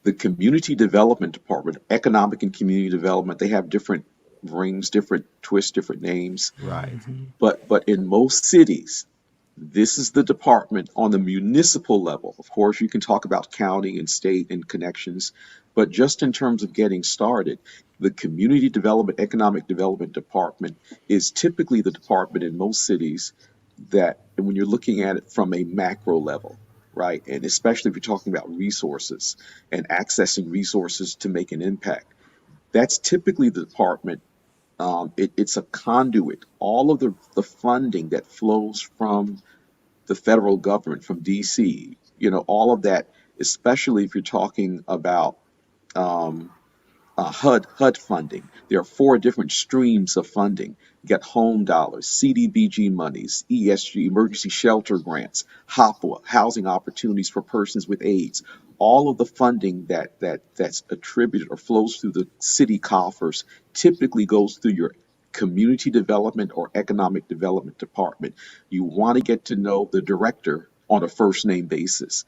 The community development department, economic and community development, they have different rings, different twists, different names. Right. But in most cities, this is the department on the municipal level. Of course, you can talk about county and state and connections, but just in terms of getting started, the community development, economic development department is typically the department in most cities that, when you're looking at it from a macro level, right? And especially if you're talking about resources and accessing resources to make an impact, that's typically the department. It's a conduit. All of the funding that flows from the federal government, from DC, all of that, especially if you're talking about HUD funding. There are 4 different streams of funding. You got home dollars, CDBG monies, ESG, emergency shelter grants, HOPWA, housing opportunities for persons with AIDS. All of the funding that's attributed or flows through the city coffers typically goes through your community development or economic development department. You want to get to know the director on a first name basis.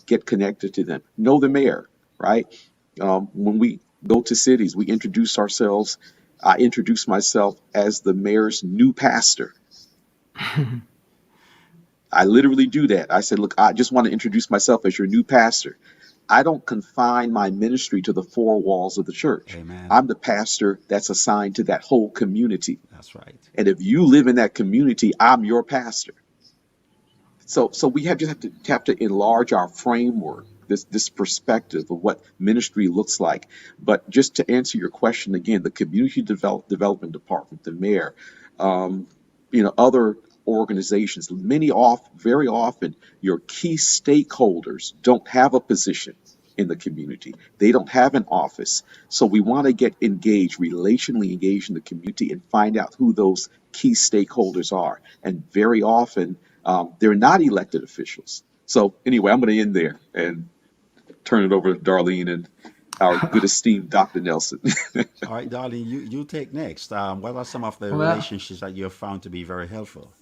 Get connected to them. Know the mayor, right? When we go to cities, we introduce ourselves. I introduce myself as the mayor's new pastor. I literally do that. I said, look, I just want to introduce myself as your new pastor. I don't confine my ministry to the four walls of the church. Amen. I'm the pastor that's assigned to that whole community. That's right. And if you live in that community, I'm your pastor. So we have to enlarge our framework, this perspective of what ministry looks like. But just to answer your question again, the community development department, the mayor, other organizations, very often, your key stakeholders don't have a position in the community. They don't have an office. So we want to get engaged, relationally engaged in the community and find out who those key stakeholders are. And very often, they're not elected officials. So anyway, I'm going to end there and turn it over to Darlene and our good esteemed Dr. Nelson. All right, Darlene, you take next. What are some of the Well, relationships that you have found to be very helpful?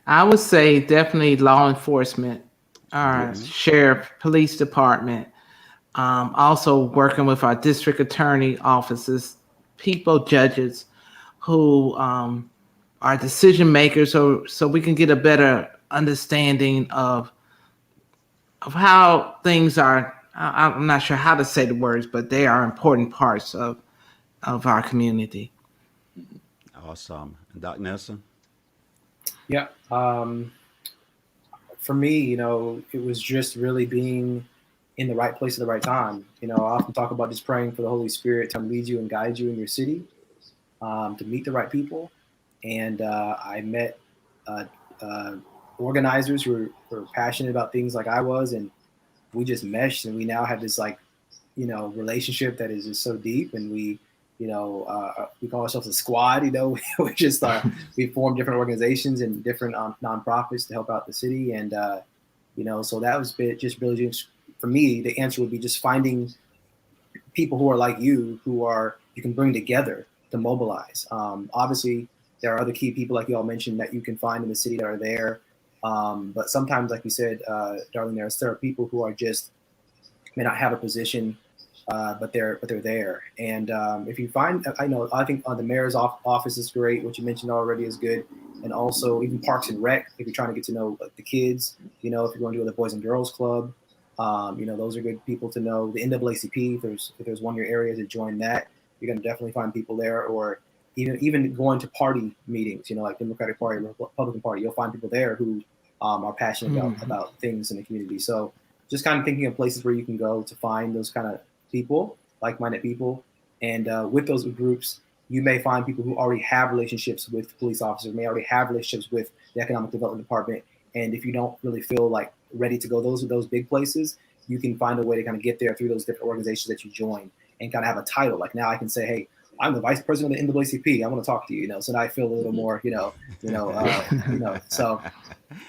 I would say definitely law enforcement, our Yes. sheriff, police department, also working with our district attorney offices, people, judges who are decision makers, so we can get a better understanding of how things are. I'm not sure how to say the words, but they are important parts of our community. Awesome. And Dr. Nelson? Yeah. For me, it was just really being in the right place at the right time. I often talk about just praying for the Holy Spirit to lead you and guide you in your city, to meet the right people. And I met organizers who were passionate about things like I was, and we just meshed, and we now have this relationship that is just so deep, and we call ourselves a squad. We just we form different organizations and different nonprofits to help out the city, and so that was just really just, for me, the answer would be just finding people who are like you, you can bring together to mobilize. Obviously, there are other key people, like you all mentioned, that you can find in the city that are there. But sometimes, like you said, Darlene, there are people who are just may not have a position, but they're there. And if you find, I think the mayor's office is great. What you mentioned already is good, and also even Parks and Rec. If you're trying to get to know the kids, if you're going to do the Boys and Girls Club, those are good people to know. The NAACP, if there's one in your area, to join that, you're going to definitely find people there. Or even going to party meetings, like Democratic Party, Republican Party, you'll find people there who are passionate about things in the community. So just kind of thinking of places where you can go to find those kind of people, like-minded people. And with those groups, you may find people who already have relationships with police officers, may already have relationships with the Economic Development Department. And if you don't really feel like ready to go those big places, you can find a way to kind of get there through those different organizations that you join and kind of have a title. Like now I can say, hey, I'm the vice president of the NAACP. I want to talk to you, so now I feel a little more, so,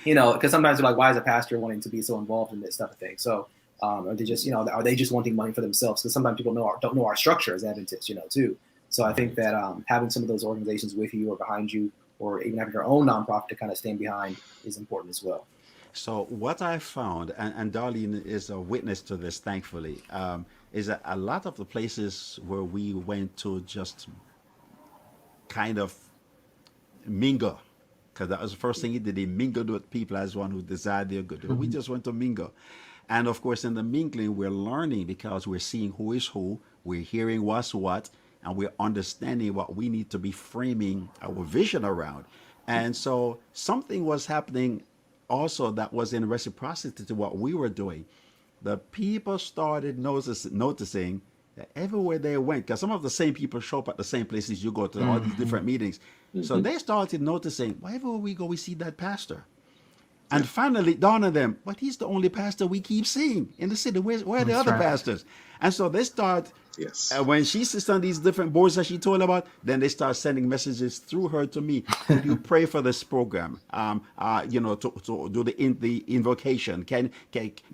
because sometimes they're like, why is a pastor wanting to be so involved in this type of thing? So, are they just, are they just wanting money for themselves? Because sometimes people don't know our structure as Adventists, too. So I think that having some of those organizations with you or behind you, or even having your own nonprofit to kind of stand behind, is important as well. So what I found, and Darlene is a witness to this, thankfully, is that a lot of the places where we went to just kind of mingle, because that was the first thing he did. He mingled with people as one who desired their good. We just went to mingle. And of course, in the mingling, we're learning because we're seeing who is who, we're hearing what's what, and we're understanding what we need to be framing our vision around. And so something was happening also that was in reciprocity to what we were doing. The people started noticing that everywhere they went, because some of the same people show up at the same places you go to, all these different meetings. So they started noticing, wherever we go, we see that pastor. And finally, it dawned on them, but he's the only pastor we keep seeing in the city. Where are the other pastors? And so they start, when she sits on these different boards that she told about, then they start sending messages through her to me. Could you pray for this program? To do the invocation. Can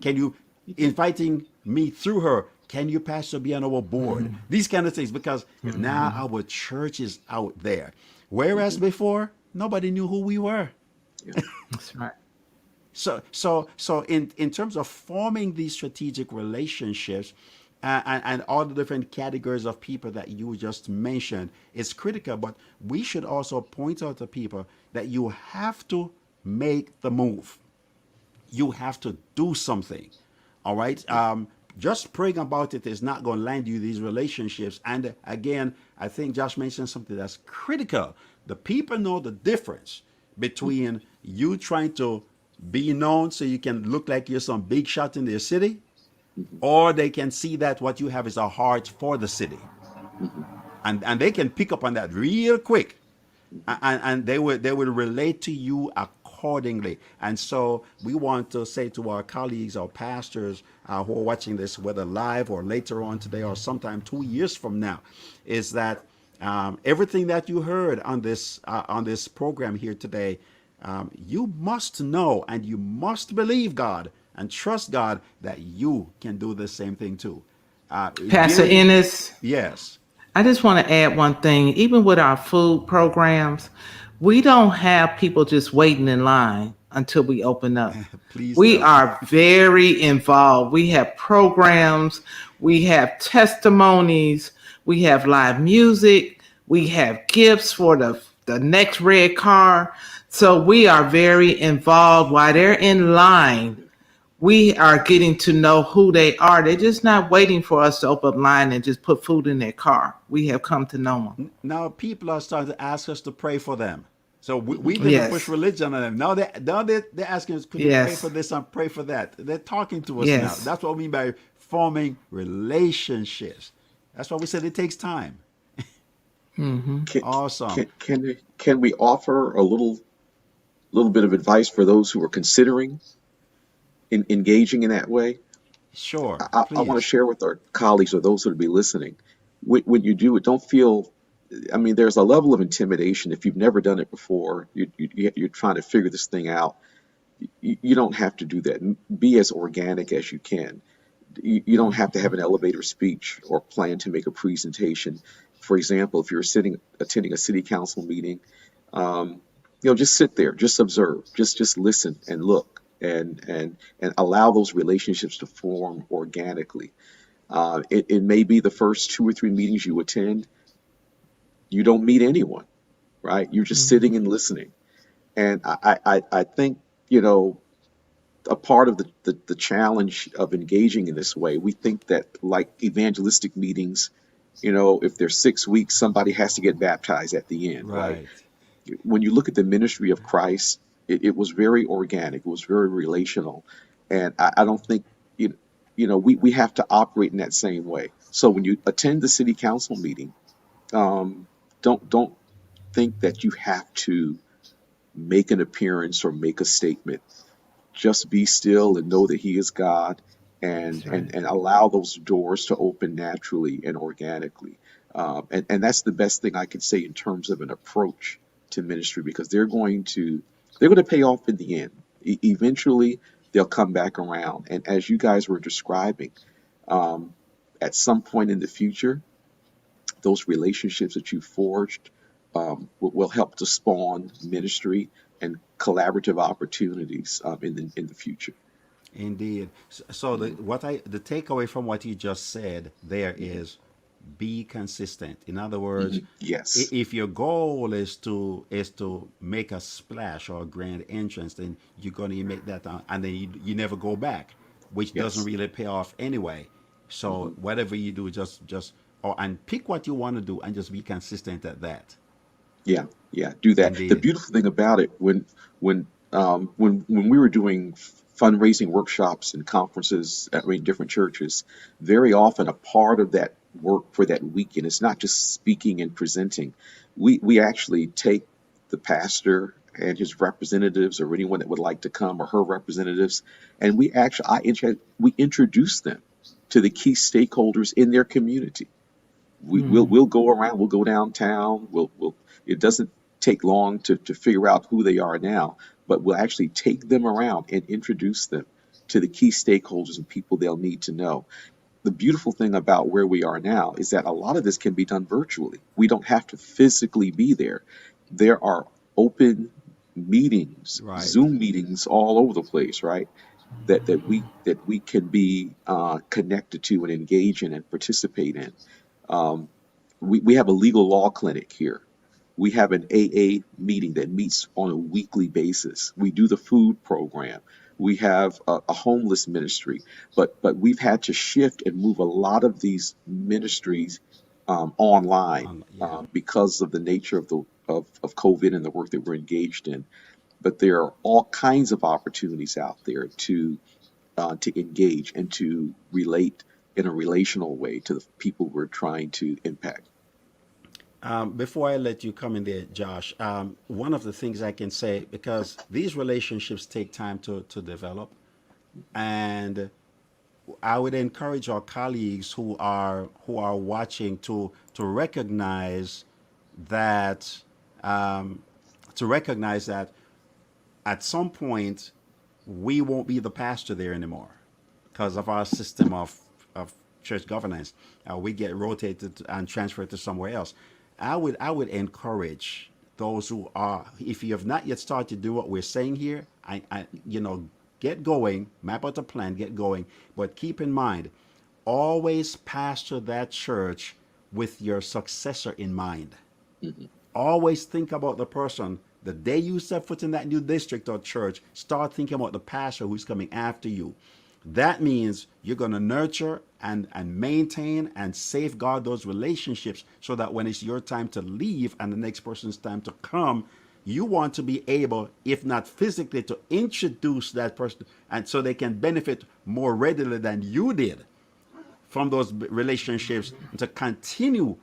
you, inviting me through her, can you, pastor, be on our board? These kind of things, because now our church is out there. Whereas before, nobody knew who we were. That's right. So in terms of forming these strategic relationships and all the different categories of people that you just mentioned, it's critical. But we should also point out to people that you have to make the move. You have to do something. All right. just praying about it is not going to land you these relationships. And again, I think Josh mentioned something that's critical. The people know the difference between you trying to be known so you can look like you're some big shot in their city, Mhm. or they can see that what you have is a heart for the city. Mhm. And they can pick up on that real quick, Mhm. and they will relate to you accordingly. And so we want to say to our colleagues, our pastors who are watching this, whether live or later on today or sometime 2 years from now, is that everything that you heard on this program here today, you must know and you must believe God and trust God that you can do the same thing too. Pastor Giving, Ennis, yes, I just want to add one thing. Even with our food programs, we don't have people just waiting in line until we open up. please We don't. are very involved. We have programs, we have testimonies, we have live music, we have gifts for the next red car. So we are very involved while they're in line. We are getting to know who they are. They're just not waiting for us to open up line and just put food in their car. We have come to know them. Now people are starting to ask us to pray for them. So we didn't push Yes, religion on them. Now they're asking us, could you pray for yes, this and pray for that? They're talking to us now. yes. That's what we mean by forming relationships. That's why we said it takes time. Hmm. Can Awesome. can we offer a little bit of advice for those who are considering engaging in that way? Sure. I want to Please. share with our colleagues or those who will be listening. When you do it, don't feel. I mean, there's a level of intimidation if you've never done it before. You're trying to figure this thing out. You don't have to do that. Be as organic as you can. You don't have to have an elevator speech or plan to make a presentation. For example, if you're attending a city council meeting, um, just sit there, just observe, just listen and look, and allow those relationships to form organically. It may be the first two or three meetings you attend, you don't meet anyone, right? You're just Hmm. sitting and listening. And I think, you know, a part of the challenge of engaging in this way, we think that like evangelistic meetings, if there's 6 weeks, somebody has to get baptized at the end, right? Right. When you look at the ministry of Christ, it was very organic, it was very relational. And I don't think, we have to operate in that same way. So when you attend the city council meeting, um, don't think that you have to make an appearance or make a statement. Just be still and know that He is God, and That's right. and and allow those doors to open naturally and organically. And that's the best thing I could say in terms of an approach to ministry, because they're going to pay off in the end. Eventually, they'll come back around. And as you guys were describing, um, at some point in the future, those relationships that you forged will help to spawn ministry and collaborative opportunities in the future. Indeed. So Mhm. the takeaway from what you just said there Mhm. is be consistent. In other words, Mhm. Yes. if your goal is to make a splash or a grand entrance, then you're going to make that, and then you never go back, which doesn't Yes. really pay off anyway. So Mhm. whatever you do, just or and pick what you want to do and just be consistent at that. Yeah. Yeah. Do that. The Indeed. beautiful thing about it, when we were doing fundraising workshops and conferences at different churches, very often a part of that work for that weekend is not just speaking and presenting. We actually take the pastor and his representatives, or anyone that would like to come, or her representatives, and we introduce them to the key stakeholders in their community. Hmm. We'll go around, we'll go downtown, we'll it doesn't take long to figure out who they are now, but we'll actually take them around and introduce them to the key stakeholders and people they'll need to know. The beautiful thing about where we are now is that a lot of this can be done virtually. We don't have to physically be there. There are open meetings, Right. Zoom meetings all over the place, right? That we can be connected to and engage in and participate in. Um, we have a legal law clinic here. We have an AA meeting that meets on a weekly basis. We do the food program. We have a homeless ministry, but we've had to shift and move a lot of these ministries online Yeah. because of the nature of of COVID and the work that we're engaged in. But there are all kinds of opportunities out there to engage and to relate in a relational way to the people we're trying to impact. Before I let you come in there, Josh, one of the things I can say, because these relationships take time to develop, and I would encourage our colleagues who are watching to recognize that um, at some point we won't be the pastor there anymore because of our system of church governance. We get rotated and transferred to somewhere else. I would encourage those who are, if you have not yet started to do what we're saying here, get going, map out a plan, get going, but keep in mind, always pastor that church with your successor in mind. Mhm. Always think about the person. The day you step foot in that new district or church, start thinking about the pastor who's coming after you. That means you're going to nurture and maintain and safeguard those relationships so that when it's your time to leave and the next person's time to come, you want to be able, if not physically, to introduce that person and so they can benefit more readily than you did from those relationships, and to continue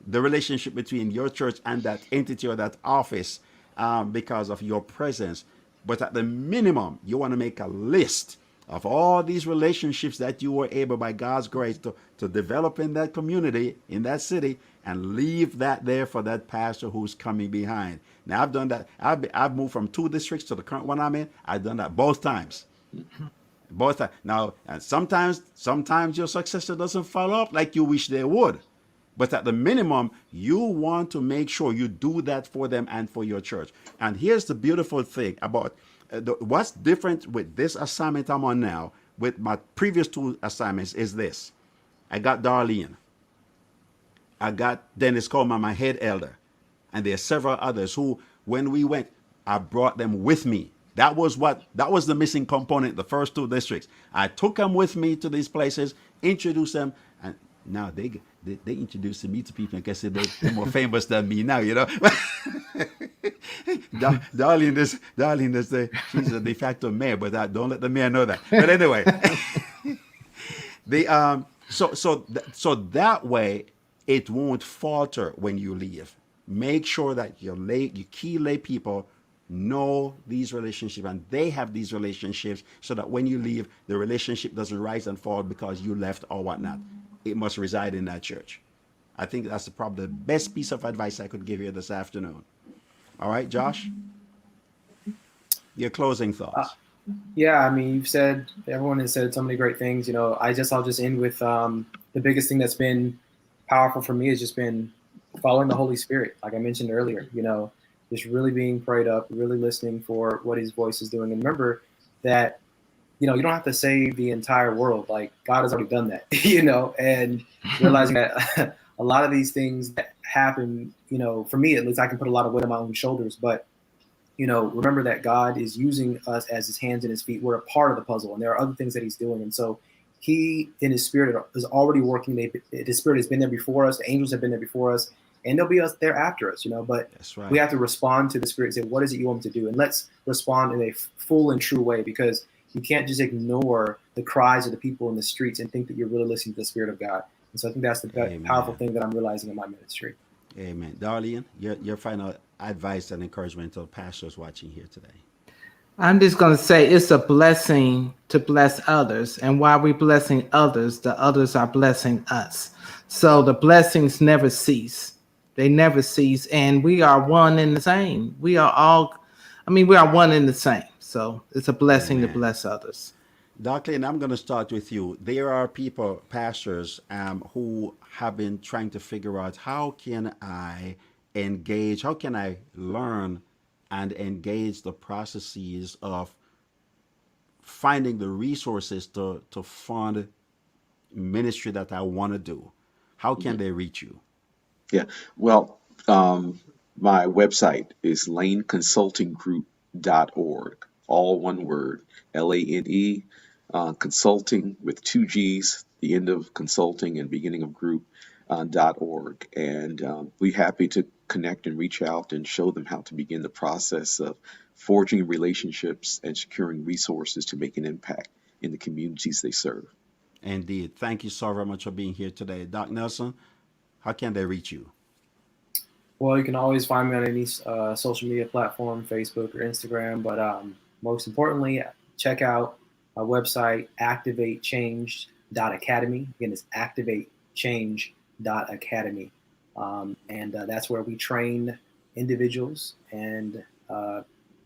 the relationship between your church and that entity or that office because of your presence. But at the minimum, you want to make a list of all these relationships that you were able, by God's grace, to develop in that community, in that city, and leave that there for that pastor who's coming behind. Now, I've done that. I've moved from 2 districts to the current one I'm in. I've done that both times. Both times. Now, and sometimes your successor doesn't follow up like you wish they would. But at the minimum, you want to make sure you do that for them and for your church. And here's the beautiful thing about what's different with this assignment I'm on now with my previous 2 assignments is this. I got Darlene. I got Dennis Coleman, my head elder. And there are several others who, when we went, I brought them with me. That was the missing component, the first 2 districts. I took them with me to these places, introduced them, and now they introduced me to people. I guess they're more famous than me now, Darlene is she's a de facto mayor, but don't let the mayor know that. But anyway, so that way it won't falter when you leave. Make sure that your key lay people know these relationships and they have these relationships, so that when you leave, the relationship doesn't rise and fall because you left or whatnot. It must reside in that church. I think that's probably the best piece of advice I could give you this afternoon. All right, Josh, your closing thoughts. Yeah, I mean, everyone has said so many great things. I'll just end with the biggest thing that's been powerful for me has just been following the Holy Spirit. Like I mentioned earlier, just really being prayed up, really listening for what His voice is doing. And remember that, you don't have to save the entire world. Like God has already done that, and realizing that a lot of these things that happen, for me, at least I can put a lot of weight on my own shoulders, but remember that God is using us as His hands and His feet. We're a part of the puzzle, and there are other things that He's doing. And so He, in His Spirit, is already working. His Spirit has been there before us. The angels have been there before us, and there'll be us there after us, But That's right. We have to respond to the Spirit and say, what is it you want me to do? And let's respond in a full and true way, because you can't just ignore the cries of the people in the streets and think that you're really listening to the Spirit of God. And so I think that's the powerful thing that I'm realizing in my ministry. Amen. Darlene, your final advice and encouragement to pastors watching here today. I'm just going to say it's a blessing to bless others. And while we're blessing others, the others are blessing us. So the blessings never cease. They never cease. And we are one and the same. We are one and the same. So it's a blessing to bless others. Dr. Lynn, I'm going to start with you. There are people, pastors, who have been trying to figure out, how can I engage, how can I learn and engage the processes of finding the resources to fund ministry that I want to do. How can they reach you? Yeah, well, my website is laneconsultinggroup.org. all one word, LANE, consulting with two G's, the end of consulting and beginning of group, .org. And we're happy to connect and reach out and show them how to begin the process of forging relationships and securing resources to make an impact in the communities they serve. Indeed. Thank you so very much for being here today. Doc Nelson, how can they reach you? Well, you can always find me on any social media platform, Facebook or Instagram. But most importantly, check out our website, activatechange.academy. Again, it's activatechange.academy. And that's where we train individuals and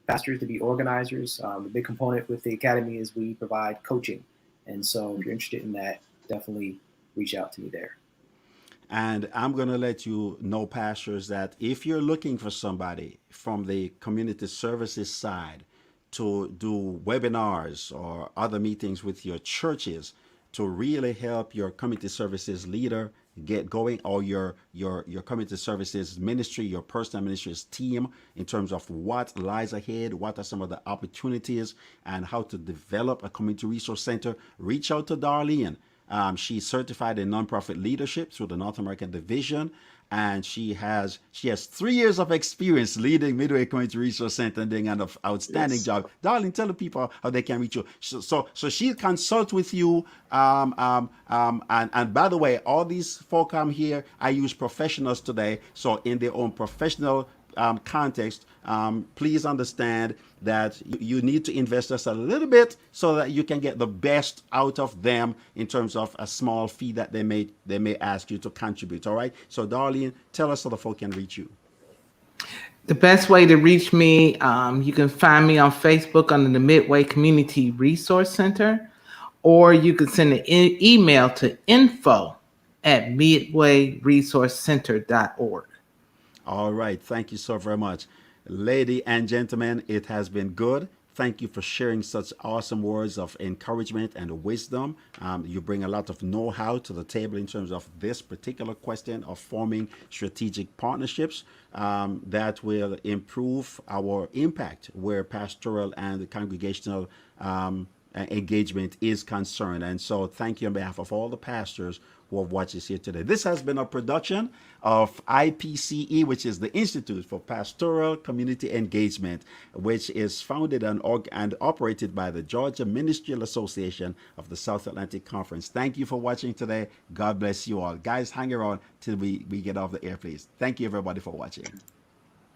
pastors to be organizers. The big component with the academy is we provide coaching. And so if you're interested in that, definitely reach out to me there. And I'm going to let you know, pastors, that if you're looking for somebody from the community services side to do webinars or other meetings with your churches to really help your community services leader get going, or your community services ministry, your personal ministries team, in terms of what lies ahead, what are some of the opportunities, and how to develop a community resource center, reach out to Darlene. She's certified in nonprofit leadership through the North American Division, and she has 3 years of experience leading Midway Community Resource Center and doing an outstanding job. Darling, tell the people how they can reach you. So she consults with you. And by the way, all these folk I'm here, I use professionals today. So in their own professional context, please understand that you need to invest just a little bit so that you can get the best out of them in terms of a small fee that they may ask you to contribute. All right. So Darlene, tell us how the folk can reach you. The best way to reach me, you can find me on Facebook under the Midway Community Resource Center, or you can send an email to info@midwayresourcecenter.org. All right. Thank you so very much. Ladies and gentlemen, it has been good. Thank you for sharing such awesome words of encouragement and wisdom. You bring a lot of know-how to the table in terms of this particular question of forming strategic partnerships that will improve our impact where pastoral and congregational engagement is concerned. And so thank you on behalf of all the pastors who have watched us here today. This has been a production of IPCE, which is the Institute for Pastoral Community Engagement, which is founded and operated by the Georgia Ministerial Association of the South Atlantic Conference. Thank you for watching today. God bless you all. Guys, hang around till we get off the air, please. Thank you, everybody, for watching.